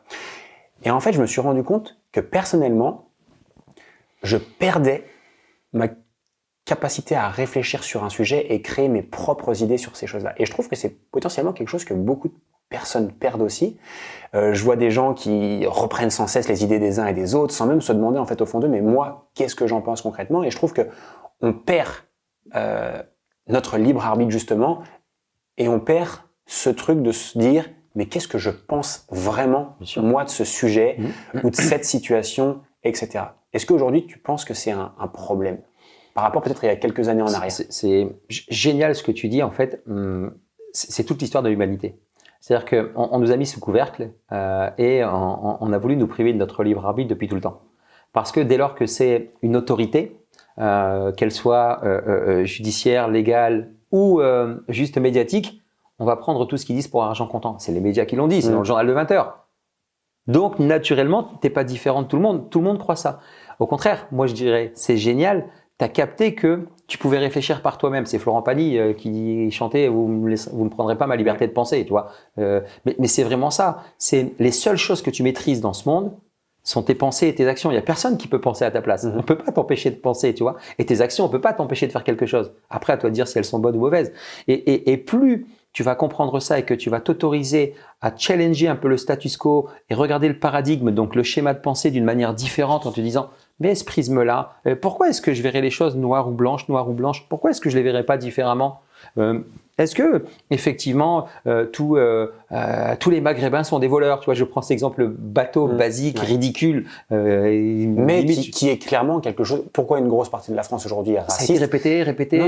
Et en fait, je me suis rendu compte que personnellement, je perdais ma capacité à réfléchir sur un sujet et créer mes propres idées sur ces choses-là. Et je trouve que c'est potentiellement quelque chose que beaucoup de personnes perdent aussi. Je vois des gens qui reprennent sans cesse les idées des uns et des autres, sans même se demander en fait au fond d'eux, mais moi, qu'est-ce que j'en pense concrètement? Et je trouve que on perd notre libre arbitre justement, et on perd ce truc de se dire, mais qu'est-ce que je pense vraiment moi de ce sujet ou de cette situation, etc. Est-ce qu'aujourd'hui tu penses que c'est un problème par rapport peut-être il y a quelques années en arrière? C'est génial ce que tu dis en fait. C'est toute l'histoire de l'humanité. C'est-à-dire qu'on nous a mis sous couvercle et on a voulu nous priver de notre libre arbitre depuis tout le temps. Parce que dès lors que c'est une autorité, qu'elle soit judiciaire, légale ou juste médiatique, on va prendre tout ce qu'ils disent pour argent comptant. C'est les médias qui l'ont dit, c'est dans le journal de 20h. Donc naturellement, tu n'es pas différent de tout le monde croit ça. Au contraire, moi je dirais, c'est génial, tu as capté que tu pouvais réfléchir par toi-même. C'est Florent Pagny qui chantait « Vous ne prendrez pas ma liberté de penser », tu vois. Mais c'est vraiment ça. C'est les seules choses que tu maîtrises dans ce monde sont tes pensées et tes actions. Il y a personne qui peut penser à ta place. On peut pas t'empêcher de penser, tu vois. Et tes actions, on peut pas t'empêcher de faire quelque chose. Après, à toi de dire si elles sont bonnes ou mauvaises. Et plus tu vas comprendre ça et que tu vas t'autoriser à challenger un peu le status quo et regarder le paradigme, donc le schéma de pensée d'une manière différente en te disant mais ce prisme-là, pourquoi est-ce que je verrais les choses noires ou blanches? Pourquoi est-ce que je les verrais pas différemment? Est-ce que effectivement tous les Maghrébins sont des voleurs? Tu vois, je prends cet exemple bateau, basique, ridicule, mais qui est clairement quelque chose. Pourquoi une grosse partie de la France aujourd'hui est raciste? Ça a été répété.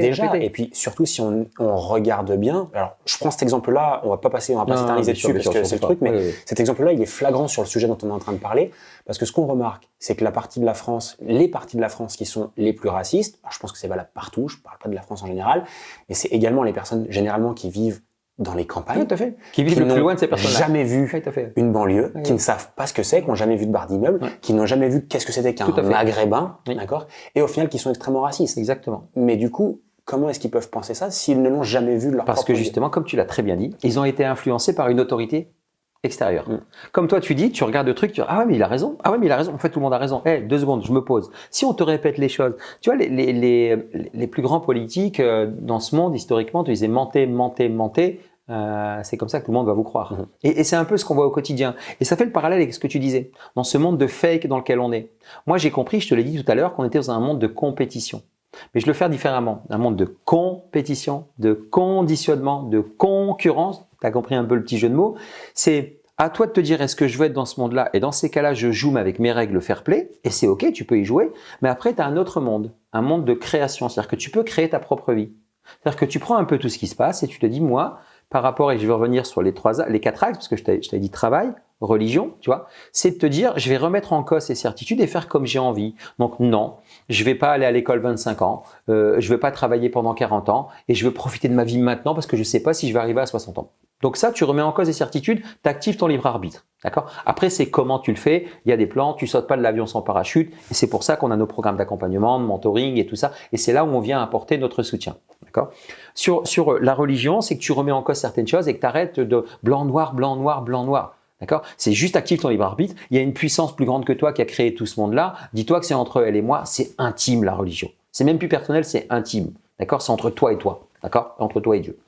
Déjà, et puis surtout si on regarde bien. Alors, je prends cet exemple-là. On va pas s'éterniser dessus parce que c'est le truc, mais cet exemple-là, il est flagrant sur le sujet dont on est en train de parler, parce que ce qu'on remarque, c'est que les parties de la France qui sont les plus racistes. Alors, je pense que c'est valable partout. Je parle pas de la France en général, mais c'est également les personnes généralement qui vivent dans les campagnes, tout à fait. Qui vivent le plus loin de ces personnes-là, jamais vu une banlieue, qui ne savent pas ce que c'est, qui n'ont jamais vu de bar d'immeuble, qui n'ont jamais vu qu'est-ce que c'était qu'un maghrébin, d'accord, et au final qui sont extrêmement racistes. Exactement. Mais du coup, comment est-ce qu'ils peuvent penser ça s'ils ne l'ont jamais vu de leur propre vie? Parce que justement, comme tu l'as très bien dit, ils ont été influencés par une autorité extérieur. Comme toi, tu dis, tu regardes le truc, tu dis, ah ouais, mais il a raison. Ah ouais, mais il a raison. En fait, tout le monde a raison. 2 secondes, je me pose. Si on te répète les choses, tu vois, les plus grands politiques dans ce monde, historiquement, tu disais mentez. C'est comme ça que tout le monde va vous croire. Et c'est un peu ce qu'on voit au quotidien. Et ça fait le parallèle avec ce que tu disais, dans ce monde de fake dans lequel on est. Moi, j'ai compris, je te l'ai dit tout à l'heure, qu'on était dans un monde de compétition. Mais je le fais différemment. Un monde de compétition, de conditionnement, de concurrence. Tu as compris un peu le petit jeu de mots. C'est à toi de te dire, est-ce que je veux être dans ce monde-là? Et dans ces cas-là, je joue mais avec mes règles fair play. Et c'est OK, tu peux y jouer. Mais après, tu as un autre monde, un monde de création. C'est-à-dire que tu peux créer ta propre vie. C'est-à-dire que tu prends un peu tout ce qui se passe et tu te dis, moi, par rapport, et je vais revenir sur les 4 axes, parce que je t'ai dit travail, religion, tu vois, c'est de te dire, je vais remettre en cause ces certitudes et faire comme j'ai envie. Donc non, je vais pas aller à l'école 25 ans, je vais pas travailler pendant 40 ans et je veux profiter de ma vie maintenant parce que je sais pas si je vais arriver à 60 ans. Donc ça, tu remets en cause les certitudes, tu actives ton libre arbitre. D'accord? Après, c'est comment tu le fais. Il y a des plans, tu sautes pas de l'avion sans parachute. Et c'est pour ça qu'on a nos programmes d'accompagnement, de mentoring et tout ça. Et c'est là où on vient apporter notre soutien. D'accord? Sur la religion, c'est que tu remets en cause certaines choses et que tu arrêtes de blanc-noir, blanc-noir, blanc-noir. D'accord? C'est juste active ton libre arbitre. Il y a une puissance plus grande que toi qui a créé tout ce monde-là. Dis-toi que c'est entre elle et moi. C'est intime, la religion. C'est même plus personnel, c'est intime. D'accord? C'est entre toi et toi. D'accord? Entre toi et Dieu.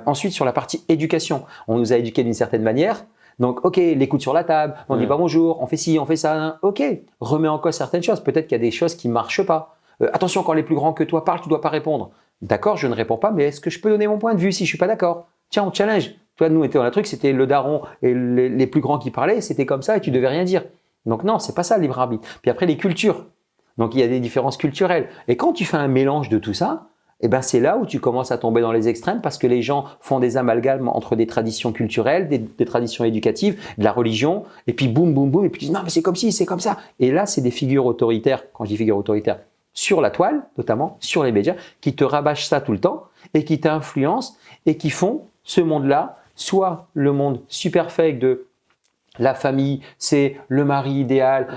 Ensuite, sur la partie éducation, on nous a éduqués d'une certaine manière. Donc, ok, l'écoute sur la table, on dit pas bonjour, on fait ci, on fait ça. Ok, remets en cause certaines choses. Peut-être qu'il y a des choses qui marchent pas. Attention, quand les plus grands que toi parlent, tu dois pas répondre. D'accord, je ne réponds pas, mais est-ce que je peux donner mon point de vue si je suis pas d'accord? Tiens, on challenge. Tu vois, nous, on était dans un truc, c'était le daron et les plus grands qui parlaient, c'était comme ça et tu devais rien dire. Donc non, c'est pas ça le libre arbitre. Puis après, les cultures. Donc, il y a des différences culturelles. Et quand tu fais un mélange de tout ça, eh ben c'est là où tu commences à tomber dans les extrêmes parce que les gens font des amalgames entre des traditions culturelles, des traditions éducatives, de la religion, et puis boum, boum, boum, et puis ils disent non mais c'est comme ci, c'est comme ça. Et là, c'est des figures autoritaires, quand je dis figures autoritaires, sur la toile, notamment, sur les médias, qui te rabâchent ça tout le temps et qui t'influencent et qui font ce monde-là, soit le monde super fake de la famille, c'est le mari idéal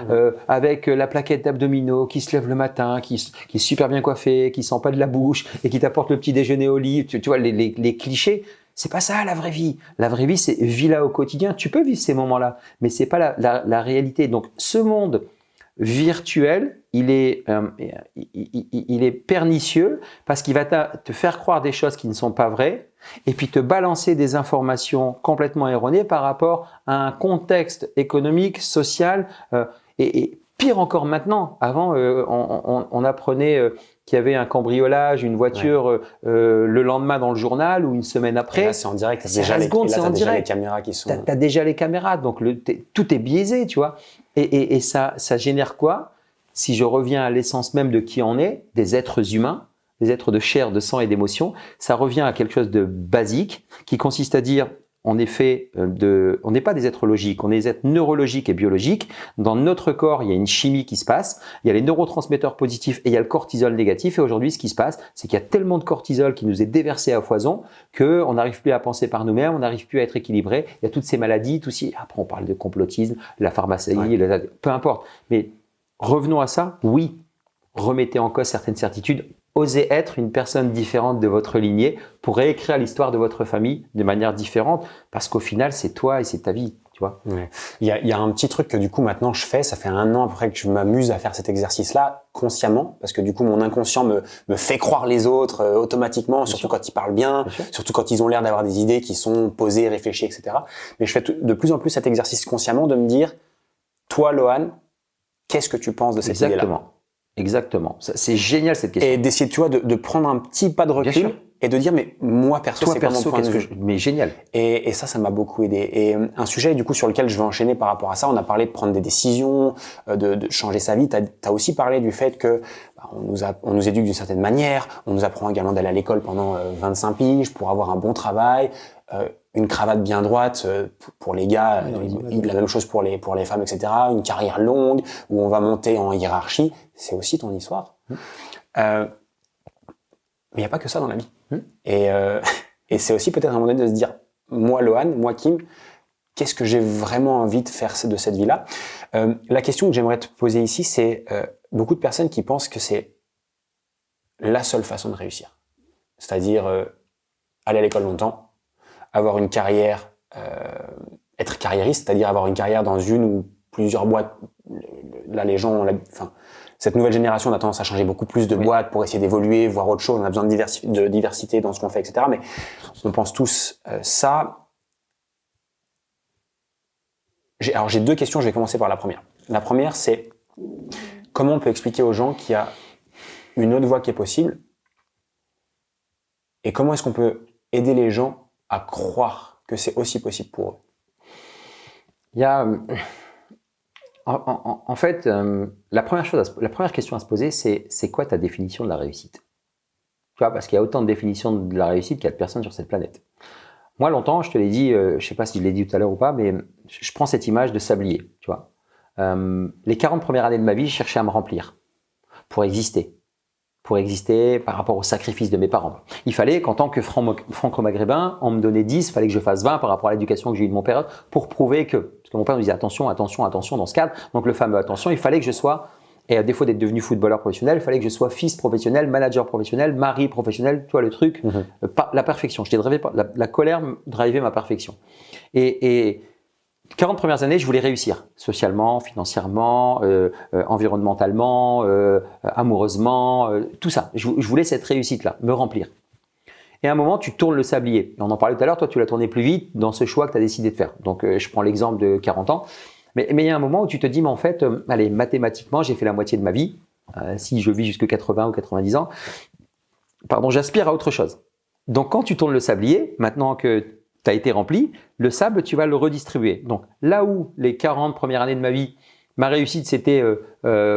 avec la plaquette d'abdominaux qui se lève le matin, qui est super bien coiffé, qui sent pas de la bouche et qui t'apporte le petit déjeuner au lit. Tu vois, les clichés, c'est pas ça la vraie vie. La vraie vie, c'est vis-la au quotidien. Tu peux vivre ces moments-là, mais c'est pas la réalité. Donc, ce monde virtuel, il est pernicieux parce qu'il va te faire croire des choses qui ne sont pas vraies et puis te balancer des informations complètement erronées par rapport à un contexte économique, social et pire encore maintenant. Avant, on apprenait qu'il y avait un cambriolage, une voiture le lendemain dans le journal ou une semaine après. Et là, c'est en direct. C'est déjà les caméras qui sont. T'as déjà les caméras, donc tout est biaisé, tu vois. Et ça génère quoi? Si je reviens à l'essence même de qui on est, des êtres humains, des êtres de chair, de sang et d'émotion, ça revient à quelque chose de basique qui consiste à dire on n'est pas des êtres logiques, on est des êtres neurologiques et biologiques. Dans notre corps, il y a une chimie qui se passe, il y a les neurotransmetteurs positifs et il y a le cortisol négatif. Et aujourd'hui, ce qui se passe, c'est qu'il y a tellement de cortisol qui nous est déversé à foison qu'on n'arrive plus à penser par nous-mêmes, on n'arrive plus à être équilibré. Il y a toutes ces maladies, après on parle de complotisme, la pharmacie, peu importe. Mais revenons à ça, oui, remettez en cause certaines certitudes. Osez être une personne différente de votre lignée pour réécrire l'histoire de votre famille de manière différente parce qu'au final, c'est toi et c'est ta vie, tu vois. Ouais. Il y a un petit truc que du coup maintenant je fais, ça fait 1 an à peu près que je m'amuse à faire cet exercice-là consciemment parce que du coup mon inconscient me fait croire les autres automatiquement, surtout quand ils parlent bien, surtout quand ils ont l'air d'avoir des idées qui sont posées, réfléchies, etc. Mais je fais de plus en plus cet exercice consciemment de me dire, toi Lohan, qu'est-ce que tu penses de cette idée-là ? Exactement. C'est génial cette question. Et d'essayer, tu vois, de prendre un petit pas de recul et de dire mais moi perso, c'est quoi mon point de vue. Mais génial. Et ça m'a beaucoup aidé. Et un sujet du coup sur lequel je vais enchaîner par rapport à ça, on a parlé de prendre des décisions, de changer sa vie. T'as aussi parlé du fait que on nous éduque d'une certaine manière, on nous apprend également d'aller à l'école pendant 25 piges pour avoir un bon travail, une cravate bien droite pour les gars, la même chose pour les femmes, etc. Une carrière longue où on va monter en hiérarchie, c'est aussi ton histoire. Mais il n'y a pas que ça dans la vie. Et c'est aussi peut-être un moment donné de se dire, moi Lohan, moi Kim, qu'est-ce que j'ai vraiment envie de faire de cette vie-là? La question que j'aimerais te poser ici, c'est beaucoup de personnes qui pensent que c'est la seule façon de réussir. C'est-à-dire aller à l'école longtemps, avoir une carrière, être carriériste, c'est-à-dire avoir une carrière dans une ou plusieurs boîtes. Là, les gens, cette nouvelle génération, on a tendance à changer beaucoup plus de boîtes pour essayer d'évoluer, voir autre chose. On a besoin de diversité dans ce qu'on fait, etc. Mais on pense tous ça. Alors, j'ai 2 questions. Je vais commencer par la première. La première, c'est comment on peut expliquer aux gens qu'il y a une autre voie qui est possible et comment est-ce qu'on peut aider les gens à croire que c'est aussi possible pour eux? Il y a, en fait, la première question à se poser, c'est quoi ta définition de la réussite? Tu vois, parce qu'il y a autant de définitions de la réussite qu'il y a de personnes sur cette planète. Moi, longtemps, je te l'ai dit, je sais pas si je l'ai dit tout à l'heure ou pas, mais je prends cette image de sablier, tu vois. Les 40 premières années de ma vie, je cherchais à me remplir pour exister par rapport au sacrifice de mes parents. Il fallait qu'en tant que franco-maghrébin, on me donnait 10, il fallait que je fasse 20 par rapport à l'éducation que j'ai eue de mon père pour prouver que, parce que mon père me disait attention dans ce cadre, donc le fameux attention, il fallait que je sois, et à défaut d'être devenu footballeur professionnel, il fallait que je sois fils professionnel, manager professionnel, mari professionnel, tu vois le truc, la perfection. La colère drivait ma perfection. Et 40 premières années, je voulais réussir socialement, financièrement, environnementalement, amoureusement, tout ça. Je voulais cette réussite-là, me remplir. Et à un moment, tu tournes le sablier. Et on en parlait tout à l'heure, toi, tu l'as tourné plus vite dans ce choix que tu as décidé de faire. Donc, je prends l'exemple de 40 ans. Mais il y a un moment où tu te dis, mais en fait, allez, mathématiquement, j'ai fait la moitié de ma vie. Si je vis jusqu'à 80 ou 90 ans, j'aspire à autre chose. Donc, quand tu tournes le sablier, maintenant que tu as été rempli, le sable, tu vas le redistribuer. Donc, là où les 40 premières années de ma vie, ma réussite, c'était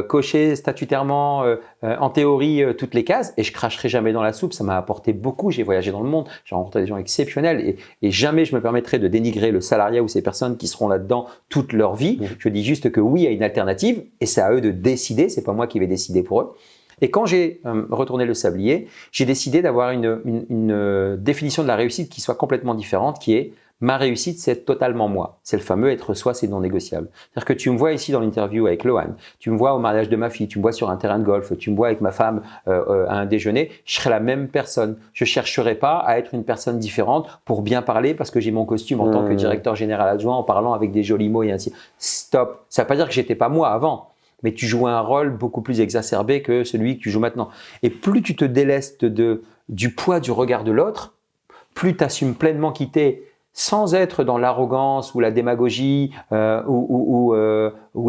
cocher statutairement, en théorie, toutes les cases, et je cracherai jamais dans la soupe, ça m'a apporté beaucoup, j'ai voyagé dans le monde, j'ai rencontré des gens exceptionnels, et jamais je me permettrai de dénigrer le salariat ou ces personnes qui seront là-dedans toute leur vie. Je dis juste que oui, il y a une alternative, et c'est à eux de décider, c'est pas moi qui vais décider pour eux. Et quand j'ai retourné le sablier, j'ai décidé d'avoir une définition de la réussite qui soit complètement différente, qui est ma réussite, c'est totalement moi. C'est le fameux être soi, c'est non négociable. C'est-à-dire que tu me vois ici dans l'interview avec Lohan, tu me vois au mariage de ma fille, tu me vois sur un terrain de golf, tu me vois avec ma femme à un déjeuner, je serai la même personne. Je chercherai pas à être une personne différente pour bien parler parce que j'ai mon costume en tant que directeur général adjoint en parlant avec des jolis mots et ainsi. Stop. Ça veut pas dire que j'étais pas moi avant. Mais tu jouais un rôle beaucoup plus exacerbé que celui que tu joues maintenant. Et plus tu te délestes du poids du regard de l'autre, plus tu assumes pleinement qui t'es sans être dans l'arrogance ou la démagogie ou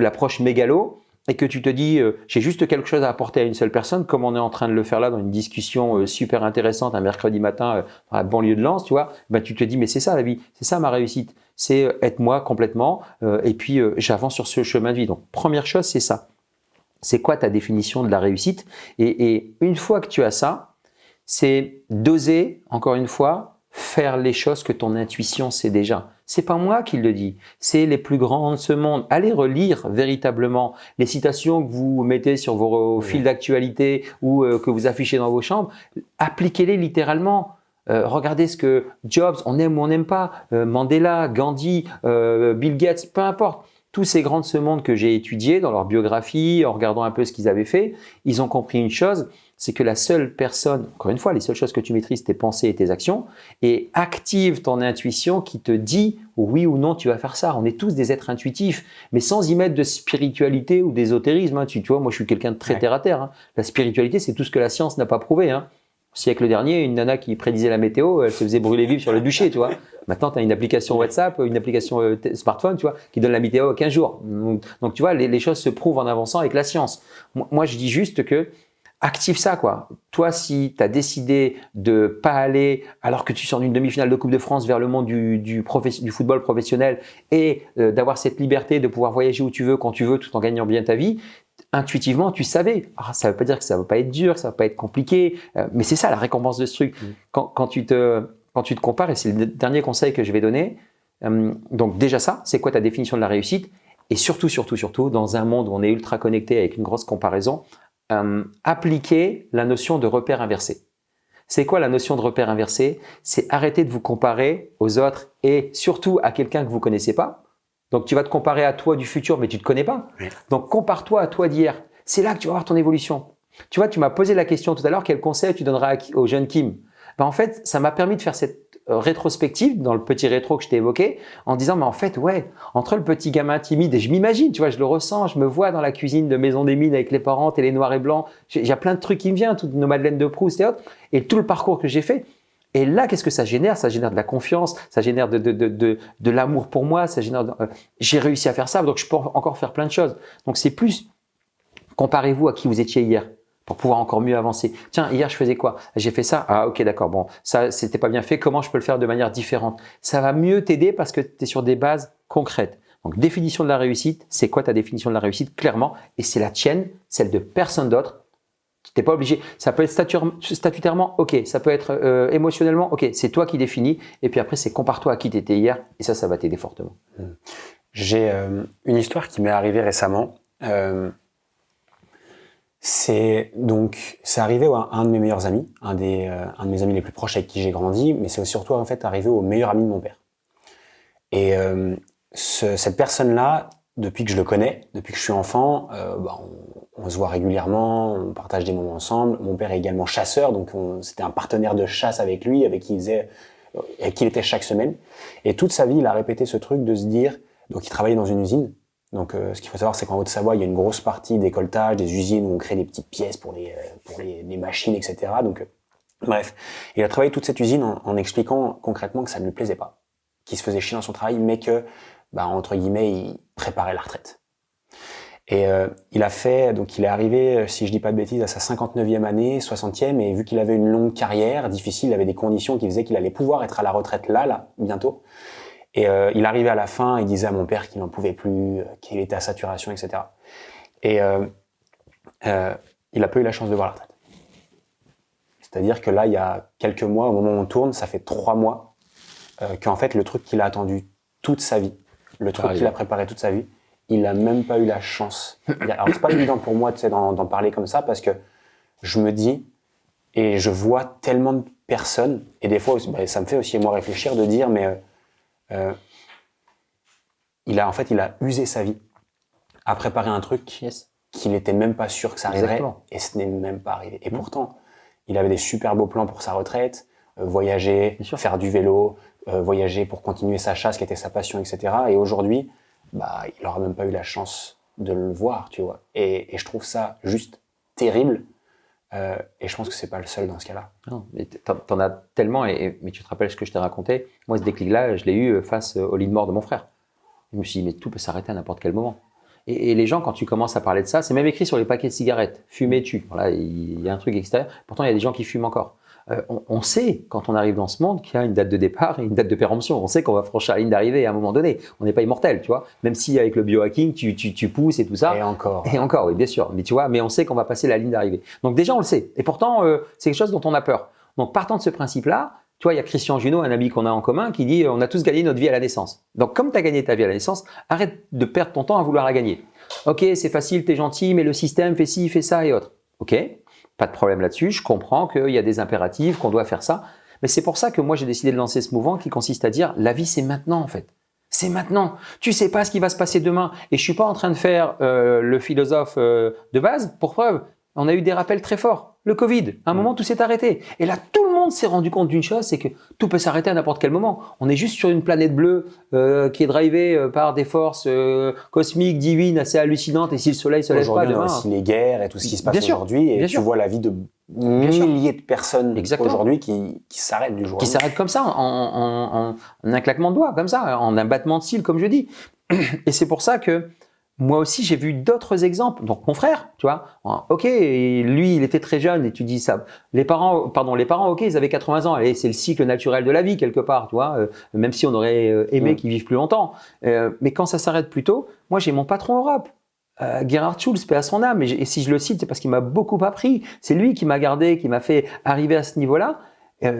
l'approche mégalo, et que tu te dis j'ai juste quelque chose à apporter à une seule personne, comme on est en train de le faire là dans une discussion super intéressante un mercredi matin dans la banlieue de Lens, tu vois, ben tu te dis mais c'est ça la vie, c'est ça ma réussite, c'est être moi complètement et puis j'avance sur ce chemin de vie. Donc première chose, c'est ça. C'est quoi ta définition de la réussite? Et une fois que tu as ça, c'est d'oser, encore une fois, faire les choses que ton intuition sait déjà. C'est pas moi qui le dis, c'est les plus grands de ce monde. Allez relire véritablement les citations que vous mettez sur vos fils d'actualité ou que vous affichez dans vos chambres. Appliquez-les littéralement. Regardez ce que Jobs, on aime ou on n'aime pas, Mandela, Gandhi, Bill Gates, peu importe. Tous ces grands de ce monde que j'ai étudiés dans leur biographie, en regardant un peu ce qu'ils avaient fait, ils ont compris une chose, c'est que la seule personne, encore une fois, les seules choses que tu maîtrises, tes pensées et tes actions, et active ton intuition qui te dit oui ou non tu vas faire ça. On est tous des êtres intuitifs, mais sans y mettre de spiritualité ou d'ésotérisme. Hein. Tu vois, moi je suis quelqu'un de très terre à terre. Hein. La spiritualité, c'est tout ce que la science n'a pas prouvé. Hein. Au siècle dernier, une nana qui prédisait la météo, elle se faisait brûler vive sur le bûcher, tu vois. Maintenant, tu as une application WhatsApp, une application smartphone, tu vois, qui donne la météo à 15 jours. Donc tu vois, les choses se prouvent en avançant avec la science. Moi, je dis juste que active ça, quoi. Toi, si tu as décidé de pas aller, alors que tu sors d'une demi-finale de Coupe de France vers le monde du football professionnel et d'avoir cette liberté de pouvoir voyager où tu veux, quand tu veux, tout en gagnant bien ta vie, intuitivement, tu savais. Alors, ça veut pas dire que ça va pas être dur, que ça va pas être compliqué, mais c'est ça la récompense de ce truc. Quand tu te compares, et c'est le dernier conseil que je vais donner, donc déjà ça, c'est quoi ta définition de la réussite? Et surtout, dans un monde où on est ultra connecté avec une grosse comparaison, appliquer la notion de repère inversé. C'est quoi la notion de repère inversé? C'est arrêter de vous comparer aux autres et surtout à quelqu'un que vous connaissez pas. Donc, tu vas te comparer à toi du futur, mais tu te connais pas. Oui. Donc, compare-toi à toi d'hier. C'est là que tu vas voir ton évolution. Tu vois, tu m'as posé la question tout à l'heure, quel conseil tu donneras au jeune Kim? Ben, en fait, ça m'a permis de faire cette rétrospective dans le petit rétro que je t'ai évoqué en disant, mais en fait, ouais, entre le petit gamin timide et je m'imagine, tu vois, je le ressens, je me vois dans la cuisine de Maison des Mines avec les parents, télé noir et blanc. Il y a plein de trucs qui me viennent, toutes nos Madeleines de Proust et autres, et tout le parcours que j'ai fait. Et là, qu'est-ce que ça génère? Ça génère de la confiance, ça génère de l'amour pour moi, ça génère j'ai réussi à faire ça, donc je peux encore faire plein de choses. Donc c'est plus, comparez-vous à qui vous étiez hier pour pouvoir encore mieux avancer. Tiens, hier je faisais quoi? J'ai fait ça. Ah ok, d'accord, bon, ça c'était pas bien fait, comment je peux le faire de manière différente? Ça va mieux t'aider parce que tu es sur des bases concrètes. Donc définition de la réussite, c'est quoi ta définition de la réussite? Clairement, et c'est la tienne, celle de personne d'autre. Tu n'es pas obligé. Ça peut être statutairement, ok. Ça peut être émotionnellement, ok. C'est toi qui définis. Et puis après, c'est compare-toi à qui tu étais hier. Et ça va t'aider fortement. J'ai une histoire qui m'est arrivée récemment. C'est arrivé à un de mes meilleurs amis, un de mes amis les plus proches avec qui j'ai grandi, mais c'est surtout en fait arrivé au meilleur ami de mon père. Et cette personne-là, depuis que je le connais, depuis que je suis enfant, on se voit régulièrement, on partage des moments ensemble. Mon père est également chasseur, donc c'était un partenaire de chasse avec lui, avec qui il était chaque semaine. Et toute sa vie, il a répété ce truc de se dire, donc il travaillait dans une usine. Donc ce qu'il faut savoir, c'est qu'en Haute-Savoie, il y a une grosse partie d'écoltage, des usines où on crée des petites pièces pour les machines, etc. Donc bref, il a travaillé toute cette usine en expliquant concrètement que ça ne lui plaisait pas, qu'il se faisait chier dans son travail, mais que, entre guillemets, il préparait la retraite. Et il est arrivé, si je dis pas de bêtises, à sa 59e année, 60e, et vu qu'il avait une longue carrière difficile, il avait des conditions qui faisaient qu'il allait pouvoir être à la retraite là, bientôt. Et il arrivait à la fin, il disait à mon père qu'il n'en pouvait plus, qu'il était à saturation, etc. Et il a pas eu la chance de voir la retraite. C'est-à-dire que là, il y a quelques mois, au moment où on tourne, ça fait 3 mois, qu'en fait, le truc qu'il a attendu toute sa vie, le truc qu'il a préparé toute sa vie, il a même pas eu la chance. Alors, c'est pas évident pour moi, tu sais, d'en parler comme ça, parce que je me dis, et je vois tellement de personnes, et des fois, ça me fait aussi, moi, réfléchir, de dire, mais il a usé sa vie à préparer un truc qu'il n'était même pas sûr que ça arriverait, et ce n'est même pas arrivé. Et pourtant, il avait des super beaux plans pour sa retraite, voyager, faire du vélo, voyager pour continuer sa chasse, qui était sa passion, etc. Et aujourd'hui, il n'aura même pas eu la chance de le voir, tu vois. Et je trouve ça juste terrible. Et je pense que c'est pas le seul dans ce cas-là. Non, mais t'en as tellement, mais tu te rappelles ce que je t'ai raconté. Moi, ce déclic-là, je l'ai eu face au lit de mort de mon frère. Je me suis dit, mais tout peut s'arrêter à n'importe quel moment. Et les gens, quand tu commences à parler de ça, c'est même écrit sur les paquets de cigarettes. Fumer tue. Voilà, il y a un truc extérieur. Pourtant, il y a des gens qui fument encore. On sait, quand on arrive dans ce monde, qu'il y a une date de départ et une date de péremption. On sait qu'on va franchir la ligne d'arrivée à un moment donné. On n'est pas immortel, tu vois. Même si avec le biohacking, tu pousses et tout ça. Et encore. Et encore, oui, bien sûr. Mais tu vois, mais on sait qu'on va passer la ligne d'arrivée. Donc déjà, on le sait. Et pourtant, c'est quelque chose dont on a peur. Donc partant de ce principe-là, tu vois, il y a Christian Junot, un ami qu'on a en commun, qui dit on a tous gagné notre vie à la naissance. Donc comme tu as gagné ta vie à la naissance, arrête de perdre ton temps à vouloir la gagner. Ok, c'est facile, t'es gentil, mais le système fait ci, fait ça et autres. Ok, pas de problème là-dessus. Je comprends qu'il y a des impératifs, qu'on doit faire ça. Mais c'est pour ça que moi, j'ai décidé de lancer ce mouvement qui consiste à dire la vie, c'est maintenant en fait. C'est maintenant. Tu sais pas ce qui va se passer demain. Et je suis pas en train de faire le philosophe de base. Pour preuve, on a eu des rappels très forts. Le Covid, à un moment, tout s'est arrêté. Et là, tout le monde s'est rendu compte d'une chose, c'est que tout peut s'arrêter à n'importe quel moment. On est juste sur une planète bleue qui est drivée par des forces cosmiques, divines, assez hallucinantes. Et si le soleil se lève pas demain… Aujourd'hui, on a aussi les guerres et tout ce qui se passe aujourd'hui. Et tu vois la vie de milliers de personnes aujourd'hui qui s'arrêtent du jour au lendemain. Qui s'arrêtent comme ça, en un claquement de doigts, comme ça, en un battement de cils, comme je dis. Et c'est pour ça que moi aussi, j'ai vu d'autres exemples. Donc, mon frère, tu vois, ok, et lui, il était très jeune et tu dis ça. Les parents, ok, ils avaient 80 ans. Et c'est le cycle naturel de la vie quelque part, tu vois. Même si on aurait aimé qu'ils vivent plus longtemps. Mais quand ça s'arrête plus tôt, moi, j'ai mon patron Europe. Gerhard Schulz, paix à son âme. Et si je le cite, c'est parce qu'il m'a beaucoup appris. C'est lui qui m'a gardé, qui m'a fait arriver à ce niveau-là.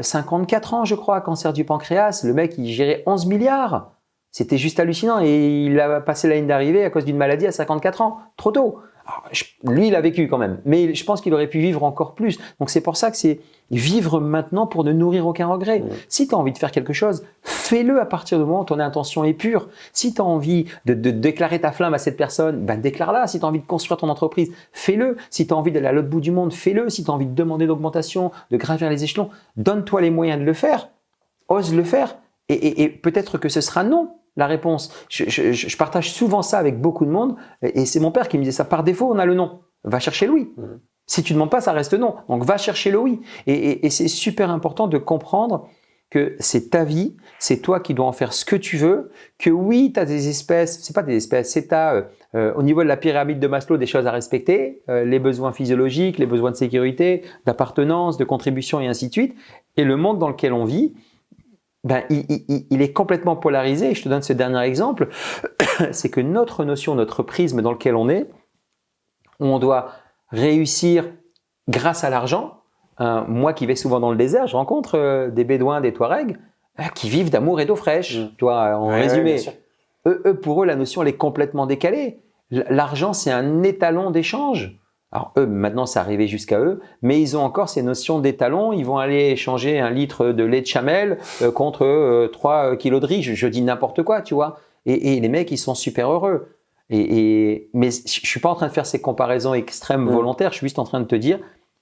54 ans, je crois, cancer du pancréas. Le mec, il gérait 11 milliards. C'était juste hallucinant et il a passé la ligne d'arrivée à cause d'une maladie à 54 ans, trop tôt. Alors, lui, il a vécu quand même, mais je pense qu'il aurait pu vivre encore plus. Donc c'est pour ça que c'est vivre maintenant pour ne nourrir aucun regret. Si tu as envie de faire quelque chose, fais-le à partir du moment où ton intention est pure. Si tu as envie de déclarer ta flamme à cette personne, ben déclare-la. Si tu as envie de construire ton entreprise, fais-le. Si tu as envie d'aller à l'autre bout du monde, fais-le. Si tu as envie de demander d'augmentation, de gravir les échelons, donne-toi les moyens de le faire. Ose le faire. Et peut-être que ce sera non, la réponse. Je partage souvent ça avec beaucoup de monde. Et c'est mon père qui me disait ça. Par défaut, on a le non. Va chercher le oui. Si tu ne demandes pas, ça reste non. Donc, va chercher le oui. Et c'est super important de comprendre que c'est ta vie, c'est toi qui dois en faire ce que tu veux, que oui, tu as des espèces, c'est pas des espèces, c'est au niveau de la pyramide de Maslow des choses à respecter, les besoins physiologiques, les besoins de sécurité, d'appartenance, de contribution et ainsi de suite. Et le monde dans lequel on vit, ben, il est complètement polarisé. Je te donne ce dernier exemple, c'est que notre notion, notre prisme dans lequel on est, on doit réussir grâce à l'argent. Moi qui vais souvent dans le désert, je rencontre des Bédouins, des Touaregs qui vivent d'amour et d'eau fraîche. Tu vois, en résumé, pour eux, la notion elle est complètement décalée. L'argent, c'est un étalon d'échange. Alors eux, maintenant, c'est arrivé jusqu'à eux, mais ils ont encore ces notions d'étalon. Ils vont aller échanger 1 litre de lait de chamel contre 3 kilos de riz. Je dis n'importe quoi, tu vois. Et les mecs, ils sont super heureux. Mais je suis pas en train de faire ces comparaisons extrêmes volontaires. Je suis juste en train de te dire,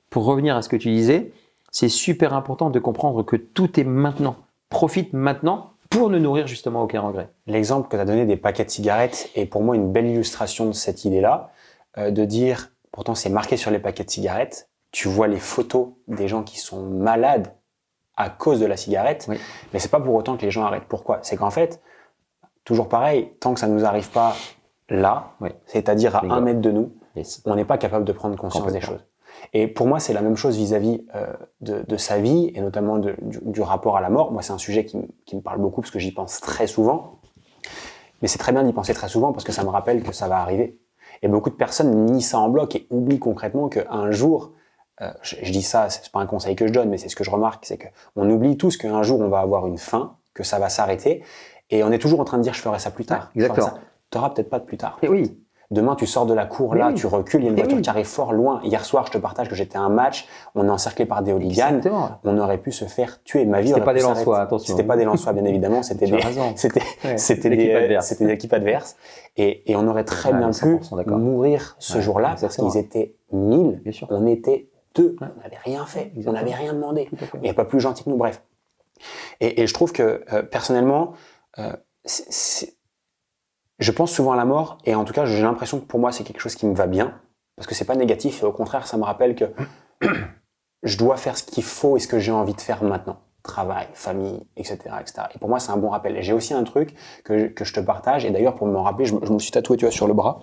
pour revenir à ce que tu disais, c'est super important de comprendre que tout est maintenant. Profite maintenant pour ne nourrir justement aucun regret. L'exemple que tu as donné des paquets de cigarettes est pour moi une belle illustration de cette idée-là, de dire, pourtant c'est marqué sur les paquets de cigarettes, tu vois les photos des gens qui sont malades à cause de la cigarette, mais c'est pas pour autant que les gens arrêtent. Pourquoi ? C'est qu'en fait, toujours pareil, tant que ça nous arrive pas là, c'est-à-dire à 1 mètre de nous, on n'est pas capable de prendre conscience des choses. Et pour moi, c'est la même chose vis-à-vis de sa vie et notamment du rapport à la mort. Moi, c'est un sujet qui me parle beaucoup parce que j'y pense très souvent. Mais c'est très bien d'y penser très souvent parce que ça me rappelle que ça va arriver. Et beaucoup de personnes nient ça en bloc et oublient concrètement qu'un jour, je dis ça, c'est pas un conseil que je donne, mais c'est ce que je remarque, c'est qu'on oublie tous qu'un jour on va avoir une fin, que ça va s'arrêter, et on est toujours en train de dire je ferai ça plus tard. Exactement. Tu n'auras peut-être pas de plus tard. Et oui. Demain, tu sors de la cour, là, tu recules, il y a une voiture qui arrive fort loin. Hier soir, je te partage que j'étais à un match, on est encerclé par des hooligans. Exactement. On aurait pu se faire tuer. Ma vie c'était aurait pas pu des s'arrêter. Lensois, attention. C'était pas des Lensois, bien évidemment. C'était des équipes adverses. Et on aurait très bien pu mourir ce jour-là parce qu'ils étaient 1000. On était 2. On n'avait rien fait. On n'avait rien demandé. Il n'y a pas plus gentil que nous. Bref. Et je trouve que, personnellement, je pense souvent à la mort et en tout cas j'ai l'impression que pour moi c'est quelque chose qui me va bien parce que c'est pas négatif et au contraire ça me rappelle que je dois faire ce qu'il faut et ce que j'ai envie de faire maintenant, travail, famille, etc., etc. Et pour moi c'est un bon rappel. Et j'ai aussi un truc que je te partage et d'ailleurs pour m'en rappeler je me suis tatoué, tu vois, sur le bras.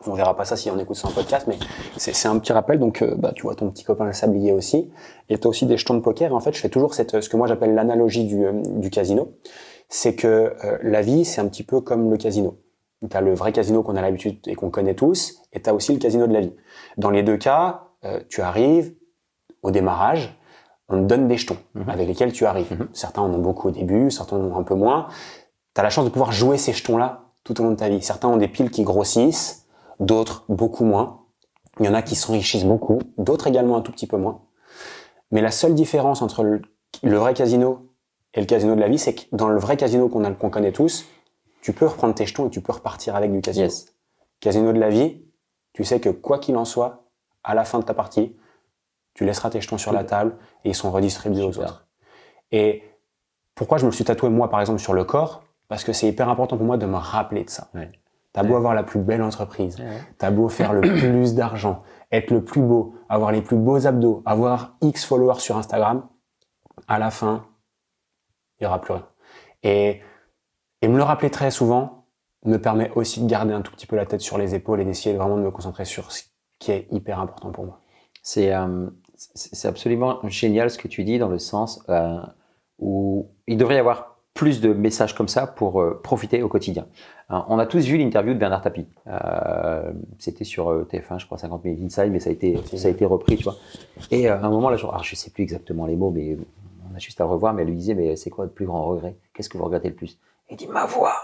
On verra pas ça si on écoute ça en podcast, mais c'est un petit rappel. Donc tu vois ton petit copain le sablier aussi et t'as aussi des jetons de poker. Et en fait je fais toujours ce que moi j'appelle l'analogie du casino. C'est que la vie, c'est un petit peu comme le casino. Tu as le vrai casino qu'on a l'habitude et qu'on connaît tous, et tu as aussi le casino de la vie. Dans les deux cas, tu arrives au démarrage, on te donne des jetons avec lesquels tu arrives. Certains en ont beaucoup au début, certains en ont un peu moins. Tu as la chance de pouvoir jouer ces jetons-là tout au long de ta vie. Certains ont des piles qui grossissent, d'autres beaucoup moins. Il y en a qui s'enrichissent beaucoup, d'autres également un tout petit peu moins. Mais la seule différence entre le vrai casino et le casino de la vie, c'est que dans le vrai casino qu'on connaît tous, tu peux reprendre tes jetons et tu peux repartir avec du casino. Casino de la vie, tu sais que quoi qu'il en soit, à la fin de ta partie, tu laisseras tes jetons sur la table et ils sont redistribués aux autres. Et pourquoi je me suis tatoué moi par exemple sur le corps ? Parce que c'est hyper important pour moi de me rappeler de ça. T'as beau avoir la plus belle entreprise, t'as beau faire le plus d'argent, être le plus beau, avoir les plus beaux abdos, avoir X followers sur Instagram, à la fin, il n'y aura plus rien. Et me le rappeler très souvent, me permet aussi de garder un tout petit peu la tête sur les épaules et d'essayer vraiment de me concentrer sur ce qui est hyper important pour moi. C'est absolument génial ce que tu dis dans le sens où il devrait y avoir plus de messages comme ça pour profiter au quotidien. On a tous vu l'interview de Bernard Tapie. C'était sur TF1, je crois, 50 minutes inside, mais ça a été repris, tu vois. Et à un moment, là, je sais plus exactement les mots, mais on a juste à le revoir, mais elle lui disait, mais c'est quoi votre plus grand regret? Qu'est-ce que vous regrettez le plus? Et il dit, ma voix!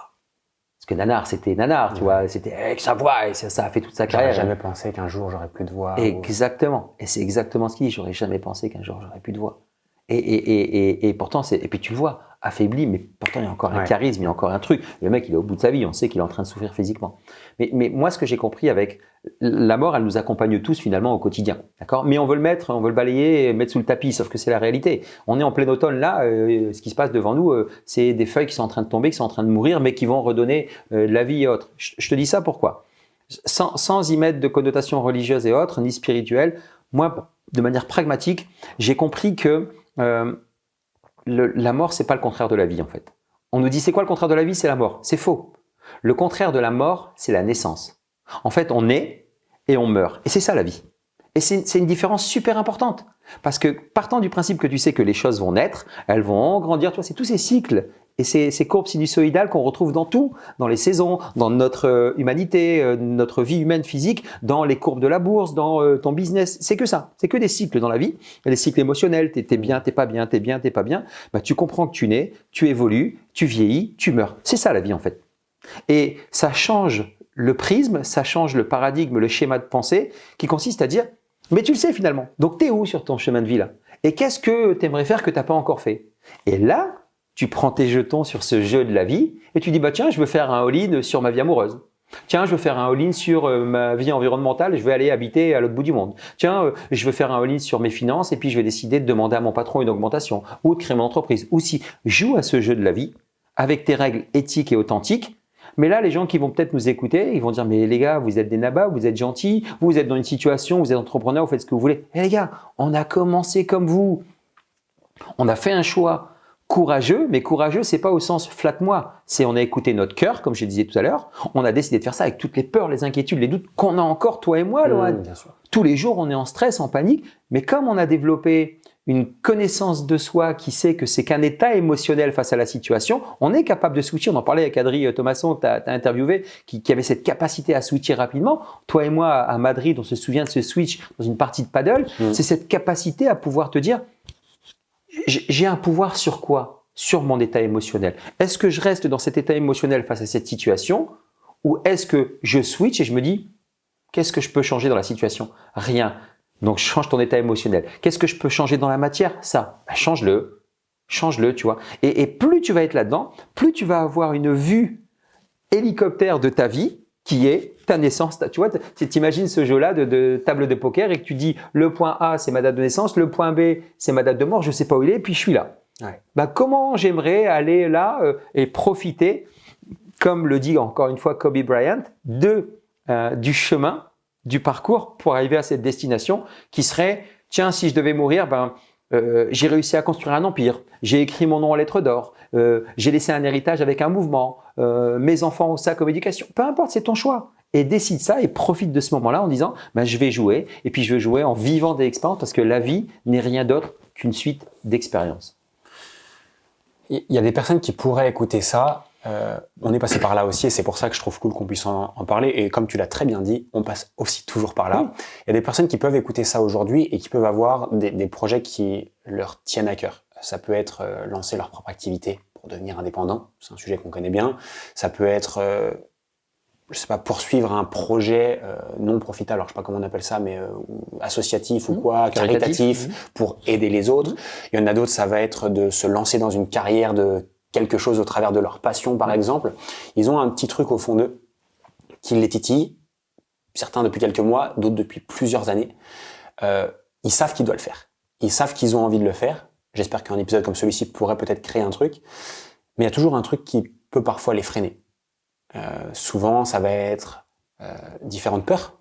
Parce que Nanar, c'était Nanar, tu vois, c'était avec sa voix, et ça a fait toute sa carrière. J'aurais jamais pensé qu'un jour j'aurais plus de voix. Exactement. Et c'est exactement ce qu'il dit, j'aurais jamais pensé qu'un jour j'aurais plus de voix. Et pourtant, et puis tu le vois, affaibli, mais pourtant il y a encore un charisme, il y a encore un truc. Le mec, il est au bout de sa vie, on sait qu'il est en train de souffrir physiquement. Mais moi, ce que j'ai compris avec la mort, elle nous accompagne tous finalement au quotidien, d'accord? Mais on veut le balayer, mettre sous le tapis, sauf que c'est la réalité. On est en plein automne là, ce qui se passe devant nous, c'est des feuilles qui sont en train de tomber, qui sont en train de mourir, mais qui vont redonner de la vie et autres. Je te dis ça pourquoi? Sans y mettre de connotations religieuses et autres, ni spirituelles, moi, de manière pragmatique, j'ai compris que la mort, c'est pas le contraire de la vie en fait. On nous dit c'est quoi le contraire de la vie? C'est la mort. C'est faux. Le contraire de la mort, c'est la naissance. En fait, on naît et on meurt. Et c'est ça la vie. Et c'est une différence super importante. Parce que partant du principe que tu sais que les choses vont naître, elles vont grandir, tu vois, c'est tous ces cycles et ces courbes sinusoïdales qu'on retrouve dans tout, dans les saisons, dans notre humanité, notre vie humaine physique, dans les courbes de la bourse, dans ton business. C'est que ça. C'est que des cycles dans la vie. Il y a des cycles émotionnels. T'es bien, t'es pas bien, t'es bien, t'es pas bien. Bah, tu comprends que tu nais, tu évolues, tu vieillis, tu meurs. C'est ça la vie en fait. Et ça change le prisme, ça change le paradigme, le schéma de pensée qui consiste à dire mais tu le sais finalement. Donc t'es où sur ton chemin de vie là? Et qu'est-ce que tu aimerais faire que t'as pas encore fait? Et là, tu prends tes jetons sur ce jeu de la vie et tu dis bah tiens, je veux faire un all-in sur ma vie amoureuse. Tiens, je veux faire un all-in sur ma vie environnementale et je vais aller habiter à l'autre bout du monde. Tiens, je veux faire un all-in sur mes finances et puis je vais décider de demander à mon patron une augmentation ou de créer mon entreprise. Ou si joue à ce jeu de la vie avec tes règles éthiques et authentiques. Mais là, les gens qui vont peut-être nous écouter, ils vont dire mais les gars, vous êtes des nabas, vous êtes gentils, vous êtes dans une situation, vous êtes entrepreneur, vous faites ce que vous voulez. Eh les gars, on a commencé comme vous. On a fait un choix courageux, mais courageux, c'est pas au sens flatte-moi. C'est on a écouté notre cœur, comme je disais tout à l'heure. On a décidé de faire ça avec toutes les peurs, les inquiétudes, les doutes qu'on a encore, toi et moi, Lohan. Tous les jours, on est en stress, en panique. Mais comme on a développé une connaissance de soi qui sait que c'est qu'un état émotionnel face à la situation, on est capable de switcher. On en parlait avec Adri Thomasson, que tu as interviewé, qui avait cette capacité à switcher rapidement. Toi et moi, à Madrid, on se souvient de ce switch dans une partie de paddle. C'est cette capacité à pouvoir te dire, j'ai un pouvoir sur quoi? Sur mon état émotionnel. Est-ce que je reste dans cet état émotionnel face à cette situation ou est-ce que je switch et je me dis, qu'est-ce que je peux changer dans la situation? Rien. Donc, change ton état émotionnel. Qu'est-ce que je peux changer dans la matière? Ça. Ben, change-le. Change-le, tu vois. Et plus tu vas être là-dedans, plus tu vas avoir une vue hélicoptère de ta vie qui est ta naissance. Tu vois, t'imagines ce jeu-là de table de poker et que tu dis le point A, c'est ma date de naissance, le point B, c'est ma date de mort, je sais pas où il est, et puis je suis là. Ouais. Ben, comment j'aimerais aller là et profiter, comme le dit encore une fois Kobe Bryant, du chemin, du parcours pour arriver à cette destination qui serait, tiens, si je devais mourir, j'ai réussi à construire un empire, j'ai écrit mon nom en lettres d'or, j'ai laissé un héritage avec un mouvement, mes enfants ont ça comme éducation. Peu importe, c'est ton choix. Et décide ça et profite de ce moment-là en disant, je vais jouer et puis je vais jouer en vivant des expériences parce que la vie n'est rien d'autre qu'une suite d'expériences. Il y a des personnes qui pourraient écouter ça. On est passé par là aussi et c'est pour ça que je trouve cool qu'on puisse en parler. Et comme tu l'as très bien dit, on passe aussi toujours par là. Oui. Il y a des personnes qui peuvent écouter ça aujourd'hui et qui peuvent avoir des projets qui leur tiennent à cœur. Ça peut être lancer leur propre activité pour devenir indépendant. C'est un sujet qu'on connaît bien. Ça peut être, je sais pas, poursuivre un projet non profitable. Alors je sais pas comment on appelle ça, mais associatif ou quoi, caritatif pour aider les autres. Il y en a d'autres, ça va être de se lancer dans une carrière de quelque chose au travers de leur passion, par exemple. Ils ont un petit truc au fond d'eux qui les titille, certains depuis quelques mois, d'autres depuis plusieurs années. Ils savent qu'ils doivent le faire. Ils savent qu'ils ont envie de le faire. J'espère qu'un épisode comme celui-ci pourrait peut-être créer un truc. Mais il y a toujours un truc qui peut parfois les freiner. Souvent, ça va être différentes peurs.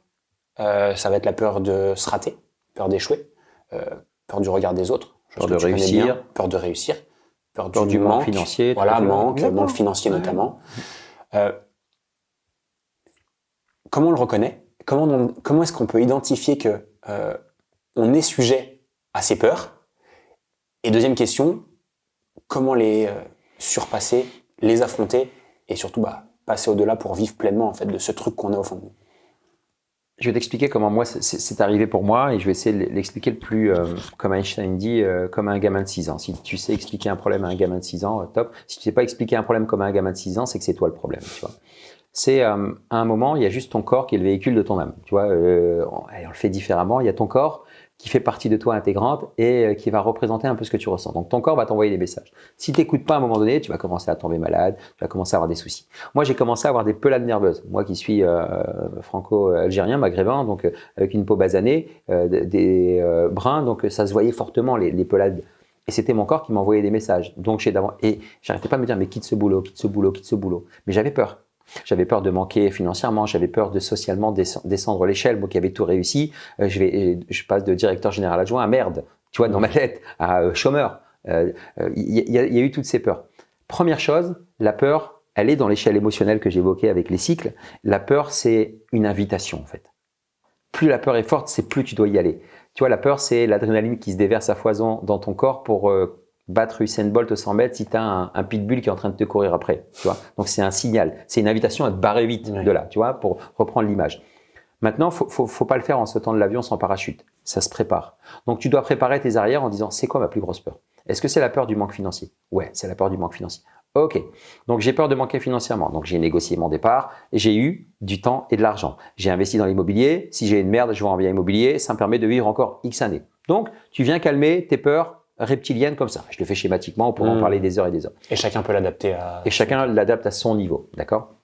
Ça va être la peur de se rater, peur d'échouer, peur du regard des autres, peur de réussir, peur de réussir. Peur du manque financier. Voilà, manque financier notamment. comment on le reconnaît? Comment est-ce qu'on peut identifier que on est sujet à ces peurs? Et deuxième question, comment les surpasser, les affronter et surtout passer au-delà pour vivre pleinement en fait de ce truc qu'on a au fond de nous? Je vais t'expliquer comment moi c'est arrivé pour moi et je vais essayer de l'expliquer le plus, comme Einstein dit, comme un gamin de 6 ans. Si tu sais expliquer un problème à un gamin de 6 ans, top. Si tu sais pas expliquer un problème comme à un gamin de 6 ans, c'est que c'est toi le problème, tu vois. C'est à un moment, il y a juste ton corps qui est le véhicule de ton âme. Tu vois, on le fait différemment. Il y a ton corps qui fait partie de toi intégrante et qui va représenter un peu ce que tu ressens. Donc ton corps va t'envoyer des messages. Si tu n'écoutes pas à un moment donné, tu vas commencer à tomber malade, tu vas commencer à avoir des soucis. Moi, j'ai commencé à avoir des pelades nerveuses. Moi qui suis franco-algérien, maghrébin, donc avec une peau basanée, des bruns, donc ça se voyait fortement les pelades. Et c'était mon corps qui m'envoyait des messages. Donc et j'arrêtais pas de me dire mais quitte ce boulot, quitte ce boulot, quitte ce boulot. Mais j'avais peur. J'avais peur de manquer financièrement, j'avais peur de socialement descendre l'échelle, moi qui avais tout réussi, je passe de directeur général adjoint à merde, tu vois, dans ma tête, à chômeur. Il y a eu toutes ces peurs. Première chose, la peur, elle est dans l'échelle émotionnelle que j'évoquais avec les cycles. La peur, c'est une invitation en fait. Plus la peur est forte, c'est plus tu dois y aller. Tu vois, la peur, c'est l'adrénaline qui se déverse à foison dans ton corps pour battre Usain Bolt aux 100 mètres si tu as un pitbull qui est en train de te courir après. Tu vois. Donc, c'est un signal. C'est une invitation à te barrer vite de là, tu vois, pour reprendre l'image. Maintenant, faut pas le faire en sautant de l'avion sans parachute. Ça se prépare. Donc, tu dois préparer tes arrières en disant, c'est quoi ma plus grosse peur? Est-ce que c'est la peur du manque financier? Ouais, c'est la peur du manque financier. Ok. Donc, j'ai peur de manquer financièrement. Donc, j'ai négocié mon départ. J'ai eu du temps et de l'argent. J'ai investi dans l'immobilier. Si j'ai une merde, je vais en bien immobilier. Ça me permet de vivre encore X années. Donc, tu viens calmer tes peurs reptilienne comme ça. Je le fais schématiquement, on pourrait en parler des heures et des heures. Et chacun peut l'adapter à... Et chacun l'adapte à son niveau, d'accord?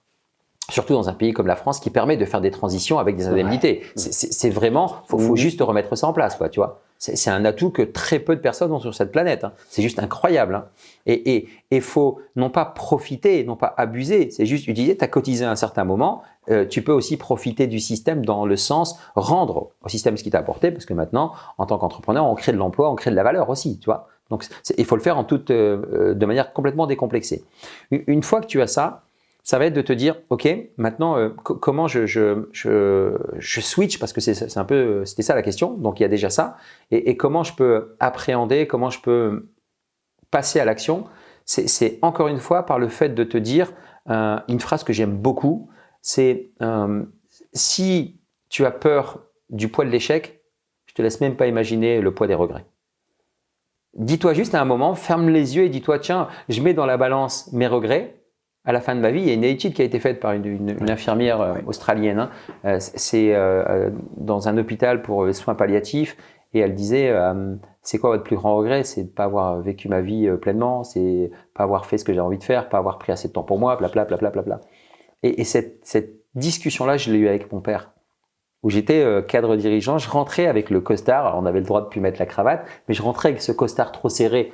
Surtout dans un pays comme la France qui permet de faire des transitions avec des indemnités. C'est vraiment, faut juste remettre ça en place, quoi, tu vois. C'est un atout que très peu de personnes ont sur cette planète. Hein. C'est juste incroyable. Hein. Et faut non pas profiter, non pas abuser. C'est juste utiliser. Tu as cotisé à un certain moment. Tu peux aussi profiter du système dans le sens rendre au système ce qu'il t'a apporté, parce que maintenant, en tant qu'entrepreneur, on crée de l'emploi, on crée de la valeur aussi, tu vois. Donc, il faut le faire de manière complètement décomplexée. Une fois que tu as ça, ça va être de te dire, ok, maintenant comment je switch, parce que c'est un peu, c'était ça la question. Donc il y a déjà ça, et comment je peux appréhender, comment je peux passer à l'action. C'est encore une fois par le fait de te dire une phrase que j'aime beaucoup, c'est si tu as peur du poids de l'échec, je te laisse même pas imaginer le poids des regrets. Dis-toi juste à un moment, ferme les yeux et dis-toi, tiens, je mets dans la balance mes regrets. À la fin de ma vie, il y a une étude qui a été faite par une infirmière australienne. Hein. C'est dans un hôpital pour les soins palliatifs, et elle disait c'est quoi votre plus grand regret? C'est de pas avoir vécu ma vie pleinement, c'est pas avoir fait ce que j'ai envie de faire, pas avoir pris assez de temps pour moi, blabla, blabla, blabla. Et cette discussion-là, je l'ai eue avec mon père, où j'étais cadre dirigeant. Je rentrais avec le costard, alors on avait le droit de plus mettre la cravate, mais je rentrais avec ce costard trop serré.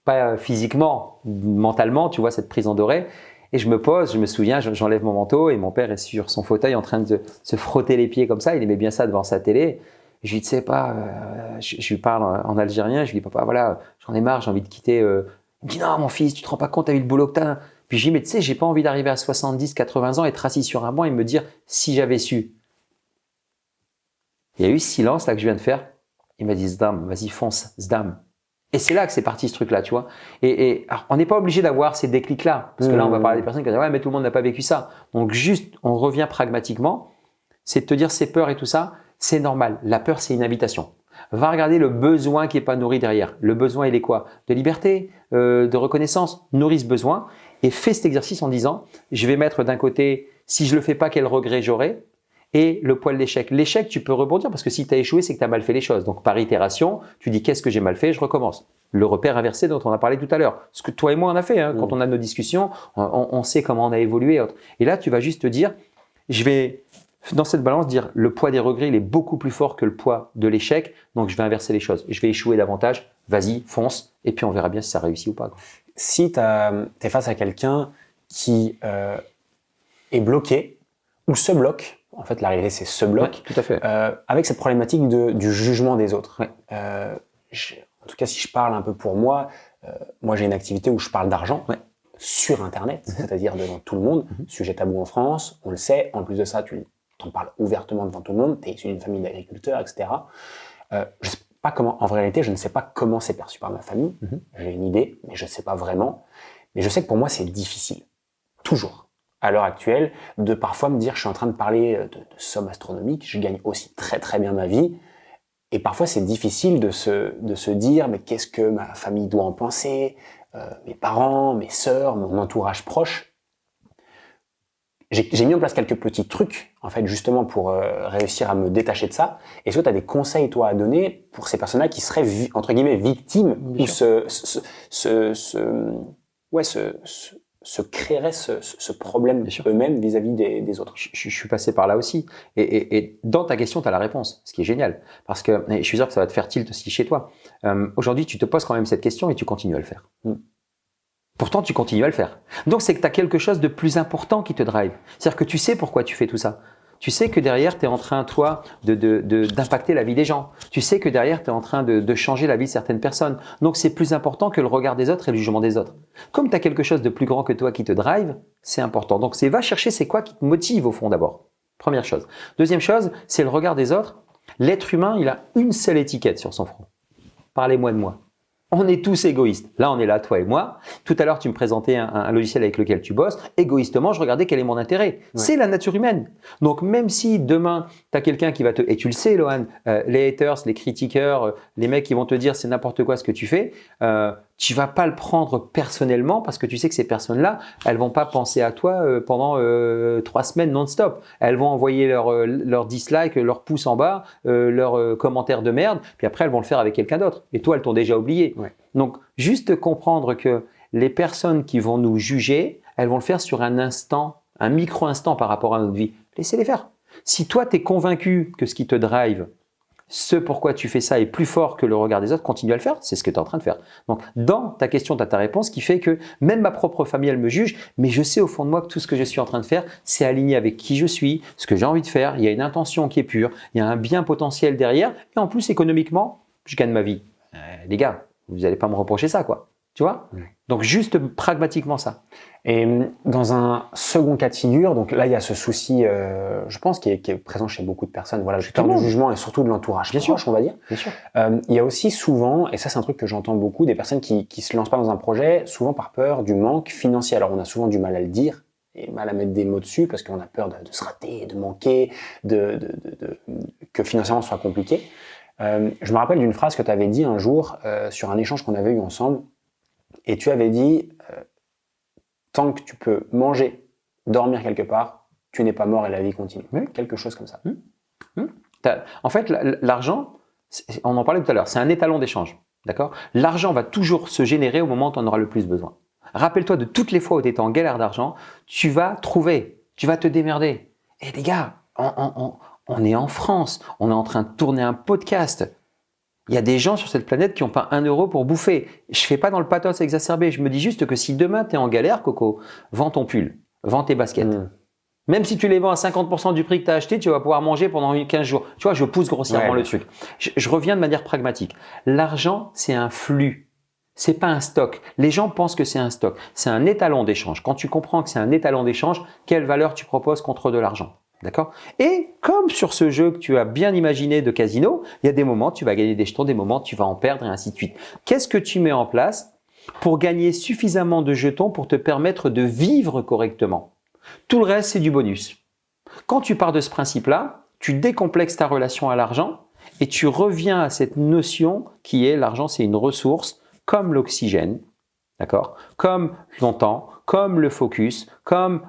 Pas physiquement, mentalement, tu vois, cette prise en doré. Et je me pose, je me souviens, j'enlève mon manteau et mon père est sur son fauteuil en train de se frotter les pieds comme ça. Il aimait bien ça devant sa télé. Et je lui dis, tu sais pas, je lui parle en algérien. Je lui dis, papa, voilà, j'en ai marre, j'ai envie de quitter. Il me dit, non, mon fils, tu te rends pas compte, t'as vu le boulot que t'as. Puis je lui dis, mais tu sais, j'ai pas envie d'arriver à 70, 80 ans, être assis sur un banc et me dire, si j'avais su. Il y a eu ce silence là que je viens de faire. Il m'a dit, Zdam, vas-y, fonce, Zdam. Et c'est là que c'est parti ce truc-là, tu vois. Et alors, on n'est pas obligé d'avoir ces déclics-là, parce que là, on va parler des personnes qui disent ouais, mais tout le monde n'a pas vécu ça. Donc juste, on revient pragmatiquement, c'est de te dire ces peurs et tout ça, c'est normal. La peur, c'est une invitation. Va regarder le besoin qui est pas nourri derrière. Le besoin, il est quoi? De liberté, de reconnaissance. Nourris ce besoin et fais cet exercice en disant, je vais mettre d'un côté, si je le fais pas, quel regret j'aurai? Et le poids de l'échec. L'échec, tu peux rebondir parce que si tu as échoué, c'est que tu as mal fait les choses. Donc, par itération, tu dis qu'est-ce que j'ai mal fait, je recommence. Le repère inversé dont on a parlé tout à l'heure. Ce que toi et moi, on a fait. Hein. Quand on a nos discussions, on sait comment on a évolué. Et là, tu vas juste te dire, je vais, dans cette balance, dire le poids des regrets, il est beaucoup plus fort que le poids de l'échec. Donc, je vais inverser les choses. Je vais échouer davantage. Vas-y, fonce. Et puis, on verra bien si ça réussit ou pas. Quoi. Si tu es face à quelqu'un qui est bloqué ou se bloque, en fait, la réalité, c'est se bloque. Ouais, tout à fait. Avec cette problématique du jugement des autres. Ouais. En tout cas, si je parle un peu pour moi, moi j'ai une activité où je parle d'argent. Ouais. sur Internet, c'est-à-dire devant tout le monde. Sujet tabou en France, on le sait. En plus de ça, tu t'en parles ouvertement devant tout le monde. Tu es issu d'une famille d'agriculteurs, etc. Je sais pas comment, en réalité, je ne sais pas comment c'est perçu par ma famille. J'ai une idée, mais je ne sais pas vraiment. Mais je sais que pour moi, c'est difficile. Toujours. À l'heure actuelle, de parfois me dire je suis en train de parler de sommes astronomiques, je gagne aussi très très bien ma vie. Et parfois, c'est difficile de se dire mais qu'est-ce que ma famille doit en penser, mes parents, mes sœurs, mon entourage proche. J'ai mis en place quelques petits trucs, en fait, justement pour réussir à me détacher de ça. Est-ce que tu as des conseils, toi, à donner pour ces personnes-là qui seraient, entre guillemets, victimes ou se créeraient ce problème eux-mêmes vis-à-vis des autres? Je suis passé par là aussi. Et dans ta question, tu as la réponse, ce qui est génial. Parce que je suis sûr que ça va te faire tilt aussi chez toi. Aujourd'hui, tu te poses quand même cette question et tu continues à le faire. Pourtant, tu continues à le faire. Donc, c'est que tu as quelque chose de plus important qui te drive. C'est-à-dire que tu sais pourquoi tu fais tout ça. Tu sais que derrière, tu es en train, toi, d'impacter la vie des gens. Tu sais que derrière, tu es en train de changer la vie de certaines personnes. Donc, c'est plus important que le regard des autres et le jugement des autres. Comme tu as quelque chose de plus grand que toi qui te drive, c'est important. Donc, va chercher c'est quoi qui te motive au fond d'abord. Première chose. Deuxième chose, c'est le regard des autres. L'être humain, il a une seule étiquette sur son front. Parlez-moi de moi. On est tous égoïstes. Là, on est là, toi et moi. Tout à l'heure, tu me présentais un logiciel avec lequel tu bosses. Égoïstement, je regardais quel est mon intérêt. Ouais. C'est la nature humaine. Donc, même si demain, tu as quelqu'un qui va te… Et tu le sais, Lohan, les haters, les critiqueurs, les mecs qui vont te dire c'est n'importe quoi ce que tu fais, tu vas pas le prendre personnellement parce que tu sais que ces personnes-là, elles vont pas penser à toi pendant 3 semaines non-stop. Elles vont envoyer leur dislike, leur pouce en bas, leurs commentaires de merde, puis après, elles vont le faire avec quelqu'un d'autre. Et toi, elles t'ont déjà oublié. Ouais. Donc, juste comprendre que les personnes qui vont nous juger, elles vont le faire sur un instant, un micro-instant par rapport à notre vie. Laissez-les faire. Si toi, tu es convaincu que ce qui te drive, ce pourquoi tu fais ça est plus fort que le regard des autres, continue à le faire, c'est ce que tu es en train de faire. Donc, dans ta question, tu as ta réponse qui fait que même ma propre famille, elle me juge, mais je sais au fond de moi que tout ce que je suis en train de faire, c'est aligné avec qui je suis, ce que j'ai envie de faire, il y a une intention qui est pure, il y a un bien potentiel derrière, et en plus, économiquement, je gagne ma vie. Les gars, vous n'allez pas me reprocher ça, quoi. Tu vois? Donc, juste pragmatiquement ça. Et dans un second cas de figure, donc là, il y a ce souci, je pense, qui est présent chez beaucoup de personnes. Voilà, le peur du jugement et surtout de l'entourage proche, on va dire. Bien sûr. Il y a aussi souvent, et ça, c'est un truc que j'entends beaucoup, des personnes qui se lancent pas dans un projet, souvent par peur du manque financier. Alors, on a souvent du mal à le dire et mal à mettre des mots dessus parce qu'on a peur de se rater, de manquer, que financièrement ce soit compliqué. Je me rappelle d'une phrase que tu avais dit un jour sur un échange qu'on avait eu ensemble. Et tu avais dit, tant que tu peux manger, dormir quelque part, tu n'es pas mort et la vie continue. Quelque chose comme ça. En fait, l'argent, on en parlait tout à l'heure, c'est un étalon d'échange. D'accord ? L'argent va toujours se générer au moment où tu en auras le plus besoin. Rappelle-toi de toutes les fois où tu étais en galère d'argent, tu vas trouver, tu vas te démerder. Et les gars, on est en France, on est en train de tourner un podcast. Il y a des gens sur cette planète qui n'ont pas 1 euro pour bouffer. Je ne fais pas dans le pathos exacerbé. Je me dis juste que si demain tu es en galère, Coco, vends ton pull, vends tes baskets. Même si tu les vends à 50% du prix que tu as acheté, tu vas pouvoir manger pendant 15 jours. Tu vois, je pousse grossièrement le truc. Je reviens de manière pragmatique. L'argent, c'est un flux. C'est pas un stock. Les gens pensent que c'est un stock. C'est un étalon d'échange. Quand tu comprends que c'est un étalon d'échange, quelle valeur tu proposes contre de l'argent? D'accord? Et comme sur ce jeu que tu as bien imaginé de casino, il y a des moments tu vas gagner des jetons, des moments tu vas en perdre et ainsi de suite. Qu'est-ce que tu mets en place pour gagner suffisamment de jetons pour te permettre de vivre correctement? Tout le reste, c'est du bonus. Quand tu pars de ce principe-là, tu décomplexes ta relation à l'argent et tu reviens à cette notion qui est l'argent, c'est une ressource comme l'oxygène, d'accord? Comme ton temps, comme le focus, comme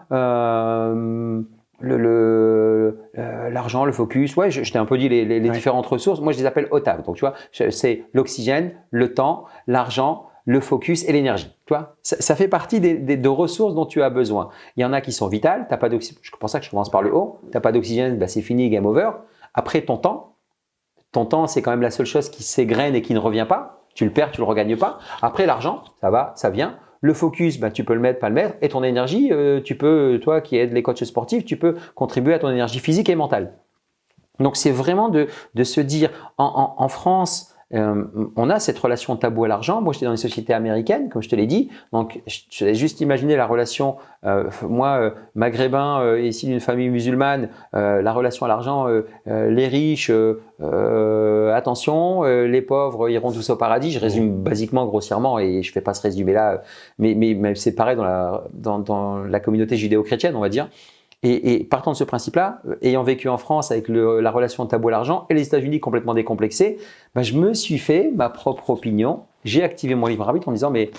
l'argent, le focus, ouais, je t'ai un peu dit les différentes ressources. Moi, je les appelle OTAV. Donc, tu vois, c'est l'oxygène, le temps, l'argent, le focus et l'énergie. Tu vois, ça fait partie de ressources dont tu as besoin. Il y en a qui sont vitales. T'as pas d'oxygène. C'est pour ça que je commence par le haut. T'as pas d'oxygène, bah, c'est fini, game over. Après, ton temps, c'est quand même la seule chose qui s'égrène et qui ne revient pas. Tu le perds, tu le regagnes pas. Après, l'argent, ça va, ça vient. Le focus, ben, tu peux le mettre, pas le mettre. Et ton énergie, tu peux, toi qui aides les coachs sportifs, tu peux contribuer à ton énergie physique et mentale. Donc, c'est vraiment de se dire, en France, on a cette relation tabou à l'argent. Moi, j'étais dans une société américaine, comme je te l'ai dit. Donc, je te laisse juste imaginer la relation, moi, maghrébin, ici d'une famille musulmane, la relation à l'argent, les riches, attention, les pauvres iront tous au paradis. Je résume basiquement, grossièrement, et je fais pas ce résumé-là, mais c'est pareil dans la communauté judéo-chrétienne, on va dire. Et partant de ce principe-là, ayant vécu en France avec la relation tabou à l'argent et les États-Unis complètement décomplexés, je me suis fait ma propre opinion. J'ai activé mon libre arbitre en me disant mais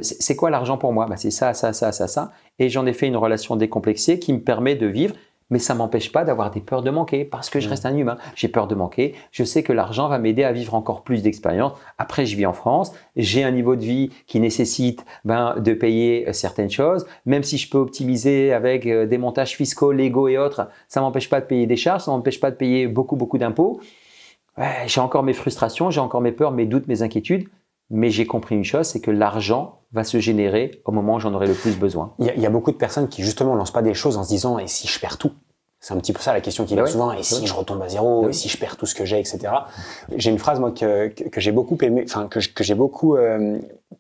c'est quoi l'argent pour moi? C'est ça, ça, ça, ça, ça. Et j'en ai fait une relation décomplexée qui me permet de vivre. Mais ça m'empêche pas d'avoir des peurs de manquer parce que je reste un humain. J'ai peur de manquer. Je sais que l'argent va m'aider à vivre encore plus d'expérience. Après, je vis en France. J'ai un niveau de vie qui nécessite de payer certaines choses. Même si je peux optimiser avec des montages fiscaux, légaux et autres, ça m'empêche pas de payer des charges. Ça m'empêche pas de payer beaucoup d'impôts. J'ai encore mes frustrations, j'ai encore mes peurs, mes doutes, mes inquiétudes. Mais j'ai compris une chose, c'est que l'argent va se générer au moment où j'en aurai le plus besoin. Il y a beaucoup de personnes qui justement lancent pas des choses en se disant et si je perds tout? C'est un petit peu ça la question qui vient souvent. Et si je retombe à zéro? Et si je perds tout ce que j'ai, etc. J'ai une phrase moi que j'ai beaucoup aimé, enfin que j'ai beaucoup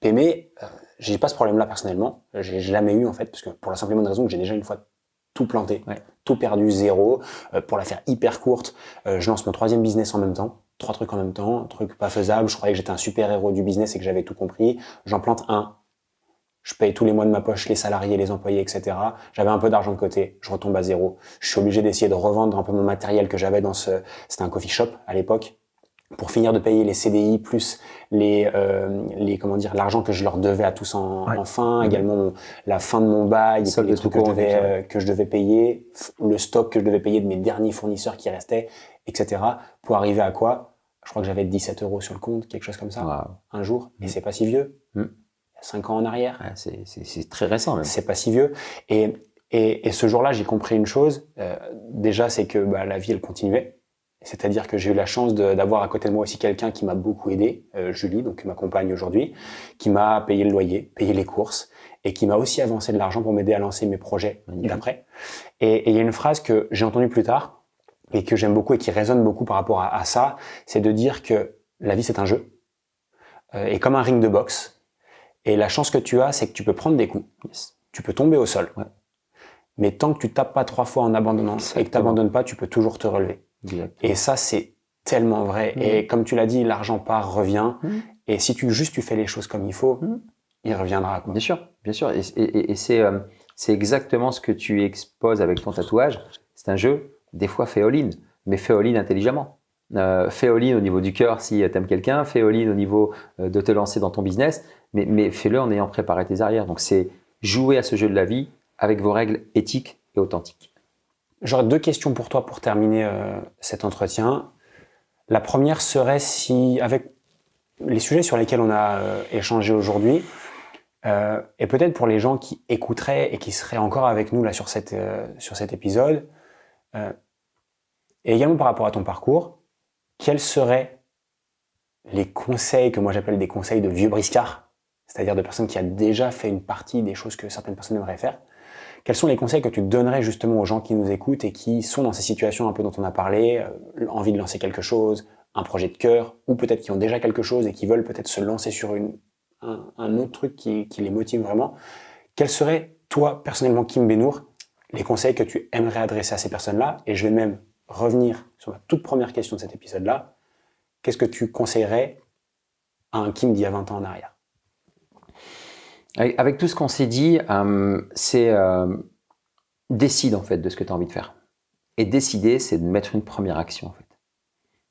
aimé. J'ai pas ce problème-là personnellement. J'ai jamais eu en fait, parce que pour la simple et bonne raison que j'ai déjà une fois tout planté, tout perdu, zéro. Pour la faire hyper courte, je lance mon 3e business en même temps. 3 trucs en même temps, un truc pas faisable. Je croyais que j'étais un super héros du business et que j'avais tout compris. J'en plante un. Je paye tous les mois de ma poche les salariés, les employés, etc. J'avais un peu d'argent de côté. Je retombe à zéro. Je suis obligé d'essayer de revendre un peu mon matériel que j'avais c'était un coffee shop à l'époque, pour finir de payer les CDI plus l'argent que je leur devais à tous en fin, également la fin de mon bail, les trucs que je devais payer, le stock que je devais payer de mes derniers fournisseurs qui restaient, etc. Pour arriver à quoi? Je crois que j'avais 17 € sur le compte, quelque chose comme ça, un jour. Et c'est pas si vieux. 5 ans en arrière. C'est très récent même. C'est pas si vieux. Et ce jour-là, j'ai compris une chose. Déjà, c'est que la vie, elle continuait. C'est-à-dire que j'ai eu la chance d'avoir à côté de moi aussi quelqu'un qui m'a beaucoup aidé, Julie, donc ma compagne aujourd'hui, qui m'a payé le loyer, payé les courses, et qui m'a aussi avancé de l'argent pour m'aider à lancer mes projets d'après. Et il y a une phrase que j'ai entendue plus tard, et que j'aime beaucoup et qui résonne beaucoup par rapport à ça, c'est de dire que la vie, c'est un jeu, et comme un ring de boxe. Et la chance que tu as, c'est que tu peux prendre des coups. Tu peux tomber au sol. Mais tant que tu tapes pas 3 fois en abandonnant et que tu n'abandonnes pas, tu peux toujours te relever. Et ça, c'est tellement vrai. Et comme tu l'as dit, l'argent part, revient. Et si tu fais les choses comme il faut, il reviendra. Bien sûr. Et c'est exactement ce que tu exposes avec ton tatouage. C'est un jeu, des fois fait all-in, mais fait all-in intelligemment. Fais all-in au niveau du cœur si tu aimes quelqu'un, fais all-in au niveau de te lancer dans ton business, mais fais-le en ayant préparé tes arrières. Donc c'est jouer à ce jeu de la vie avec vos règles éthiques et authentiques. J'aurais 2 questions pour toi pour terminer cet entretien. La première serait si, avec les sujets sur lesquels on a échangé aujourd'hui, et peut-être pour les gens qui écouteraient et qui seraient encore avec nous là sur cet épisode, et également par rapport à ton parcours, quels seraient les conseils que moi j'appelle des conseils de vieux briscard, c'est-à-dire de personnes qui ont déjà fait une partie des choses que certaines personnes aimeraient faire? Quels sont les conseils que tu donnerais justement aux gens qui nous écoutent et qui sont dans ces situations un peu dont on a parlé, envie de lancer quelque chose, un projet de cœur, ou peut-être qui ont déjà quelque chose et qui veulent peut-être se lancer sur un autre truc qui les motive vraiment? Quels seraient, toi, personnellement, Kim Benour, les conseils que tu aimerais adresser à ces personnes-là? Et je vais même revenir sur ma toute première question de cet épisode-là. Qu'est-ce que tu conseillerais à un Kim d'il y a 20 ans en arrière? Avec tout ce qu'on s'est dit, c'est décide en fait de ce que tu as envie de faire. Et décider, c'est de mettre une première action en fait.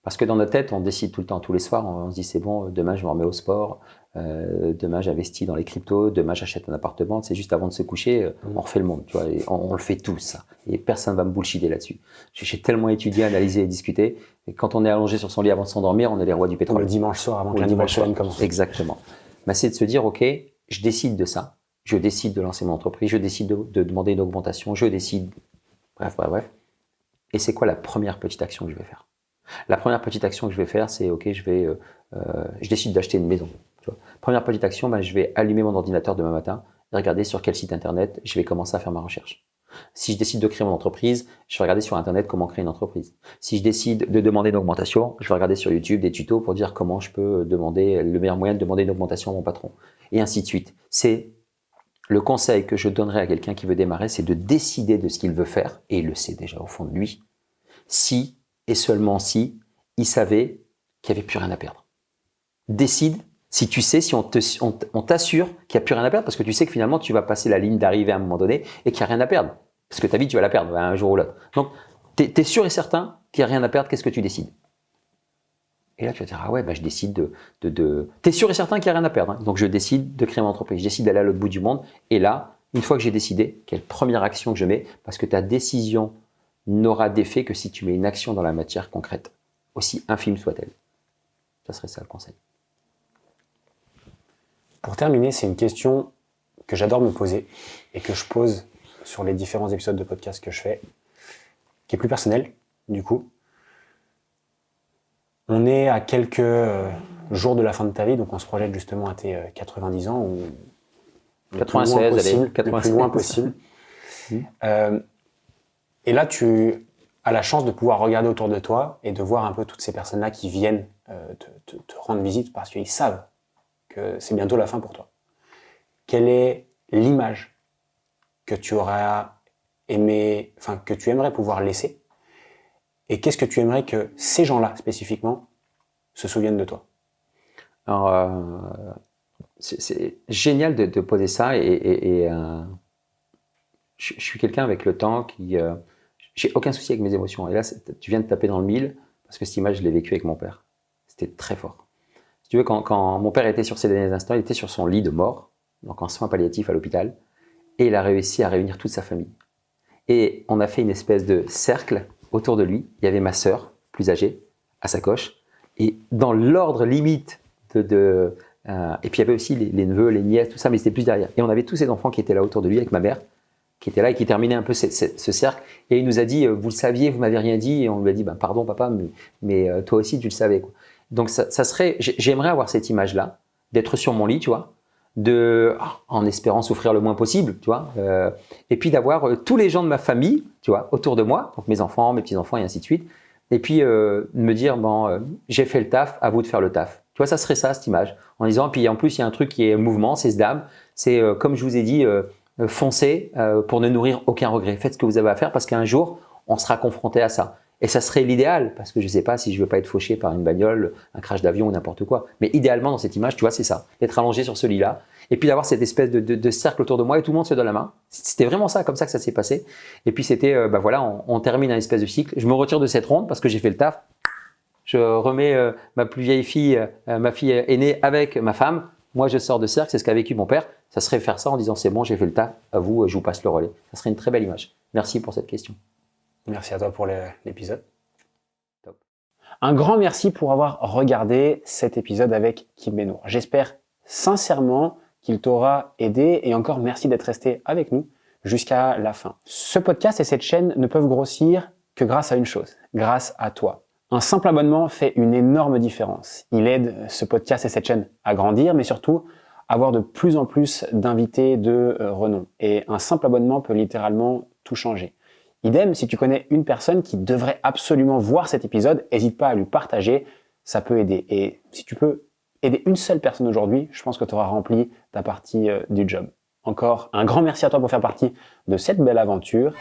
Parce que dans notre tête, on décide tout le temps, tous les soirs, on se dit c'est bon, demain je me remets au sport, demain j'investis dans les cryptos, demain j'achète un appartement. C'est juste avant de se coucher, on refait le monde, tu vois, et on le fait tous ça. Et personne va me bullshiter là-dessus. J'ai tellement étudié, analysé et discuté. Et quand on est allongé sur son lit avant de s'endormir, on est les rois du pétrole. Le dimanche soir avant que la nouvelle semaine commence. Exactement. C'est de se dire, ok, je décide de ça. Je décide de lancer mon entreprise. Je décide de demander une augmentation. Je décide. Bref. Et c'est quoi la première petite action que je vais faire? La première petite action que je vais faire, c'est ok, je décide d'acheter une maison. Tu vois. Première petite action, je vais allumer mon ordinateur demain matin et regarder sur quel site internet je vais commencer à faire ma recherche. Si je décide de créer mon entreprise, je vais regarder sur Internet comment créer une entreprise. Si je décide de demander une augmentation, je vais regarder sur YouTube des tutos pour dire comment je peux demander le meilleur moyen de demander une augmentation à mon patron. Et ainsi de suite. C'est le conseil que je donnerais à quelqu'un qui veut démarrer, c'est de décider de ce qu'il veut faire, et il le sait déjà au fond de lui, si et seulement si il savait qu'il n'y avait plus rien à perdre. Décide si tu sais, si on t'assure qu'il n'y a plus rien à perdre, parce que tu sais que finalement tu vas passer la ligne d'arrivée à un moment donné et qu'il n'y a rien à perdre. Parce que ta vie, tu vas la perdre un jour ou l'autre. Donc, tu es sûr et certain qu'il n'y a rien à perdre, qu'est-ce que tu décides? Et là, tu vas dire, ah ouais, bah, je décide T'es sûr et certain qu'il n'y a rien à perdre. Hein. Donc, je décide de créer mon entreprise. Je décide d'aller à l'autre bout du monde. Et là, une fois que j'ai décidé, quelle première action que je mets? Parce que ta décision n'aura d'effet que si tu mets une action dans la matière concrète, aussi infime soit-elle. Ça serait ça le conseil. Pour terminer, c'est une question que j'adore me poser et que je pose sur les différents épisodes de podcast que je fais, qui est plus personnelle, du coup. On est à quelques jours de la fin de ta vie, donc on se projette justement à tes 90 ans, ou 96, allez, 96. Le plus loin possible. Et là, tu as la chance de pouvoir regarder autour de toi et de voir un peu toutes ces personnes-là qui viennent te rendre visite parce qu'ils savent que c'est bientôt la fin pour toi. Quelle est l'image que tu aurais aimé, enfin que tu aimerais pouvoir laisser? Et qu'est-ce que tu aimerais que ces gens-là, spécifiquement, se souviennent de toi? Alors, c'est génial de poser ça. Je suis quelqu'un avec le temps qui... j'ai aucun souci avec mes émotions. Et là, tu viens de taper dans le mille, parce que cette image, je l'ai vécue avec mon père. C'était très fort. Si tu veux, quand mon père était sur ses derniers instants, il était sur son lit de mort, donc en soins palliatifs à l'hôpital, et il a réussi à réunir toute sa famille. Et on a fait une espèce de cercle autour de lui. Il y avait ma sœur, plus âgée, à sa gauche. Et dans l'ordre limite et puis il y avait aussi les neveux, les nièces, tout ça, mais c'était plus derrière. Et on avait tous ces enfants qui étaient là autour de lui, avec ma mère, qui était là et qui terminait un peu ce cercle. Et il nous a dit, vous le saviez, vous m'avez rien dit. Et on lui a dit, pardon papa, mais toi aussi tu le savais, quoi. Donc ça serait, j'aimerais avoir cette image-là, d'être sur mon lit, tu vois, en espérant souffrir le moins possible, tu vois, et puis d'avoir tous les gens de ma famille, tu vois, autour de moi, donc mes enfants, mes petits-enfants et ainsi de suite, et puis me dire, j'ai fait le taf, à vous de faire le taf. Tu vois, ça serait ça, cette image, en disant, puis en plus, il y a un truc qui est mouvement, c'est SDAM, c'est comme je vous ai dit, foncez pour ne nourrir aucun regret. Faites ce que vous avez à faire parce qu'un jour, on sera confronté à ça. Et ça serait l'idéal, parce que je ne sais pas si je ne veux pas être fauché par une bagnole, un crash d'avion ou n'importe quoi. Mais idéalement, dans cette image, tu vois, c'est ça. D'être allongé sur ce lit-là, et puis d'avoir cette espèce de cercle autour de moi, et tout le monde se donne la main. C'était vraiment ça, comme ça que ça s'est passé. Et puis c'était, voilà, on termine un espèce de cycle. Je me retire de cette ronde parce que j'ai fait le taf. Je remets ma plus vieille fille, ma fille aînée avec ma femme. Moi, je sors de cercle, c'est ce qu'a vécu mon père. Ça serait faire ça en disant, c'est bon, j'ai fait le taf, à vous, je vous passe le relais. Ça serait une très belle image. Merci pour cette question. Merci à toi pour l'épisode. Top. Un grand merci pour avoir regardé cet épisode avec Kim Benour. J'espère sincèrement qu'il t'aura aidé et encore merci d'être resté avec nous jusqu'à la fin. Ce podcast et cette chaîne ne peuvent grossir que grâce à une chose, grâce à toi. Un simple abonnement fait une énorme différence. Il aide ce podcast et cette chaîne à grandir, mais surtout à avoir de plus en plus d'invités de renom. Et un simple abonnement peut littéralement tout changer. Idem, si tu connais une personne qui devrait absolument voir cet épisode, n'hésite pas à lui partager, ça peut aider. Et si tu peux aider une seule personne aujourd'hui, je pense que tu auras rempli ta partie du job. Encore un grand merci à toi pour faire partie de cette belle aventure.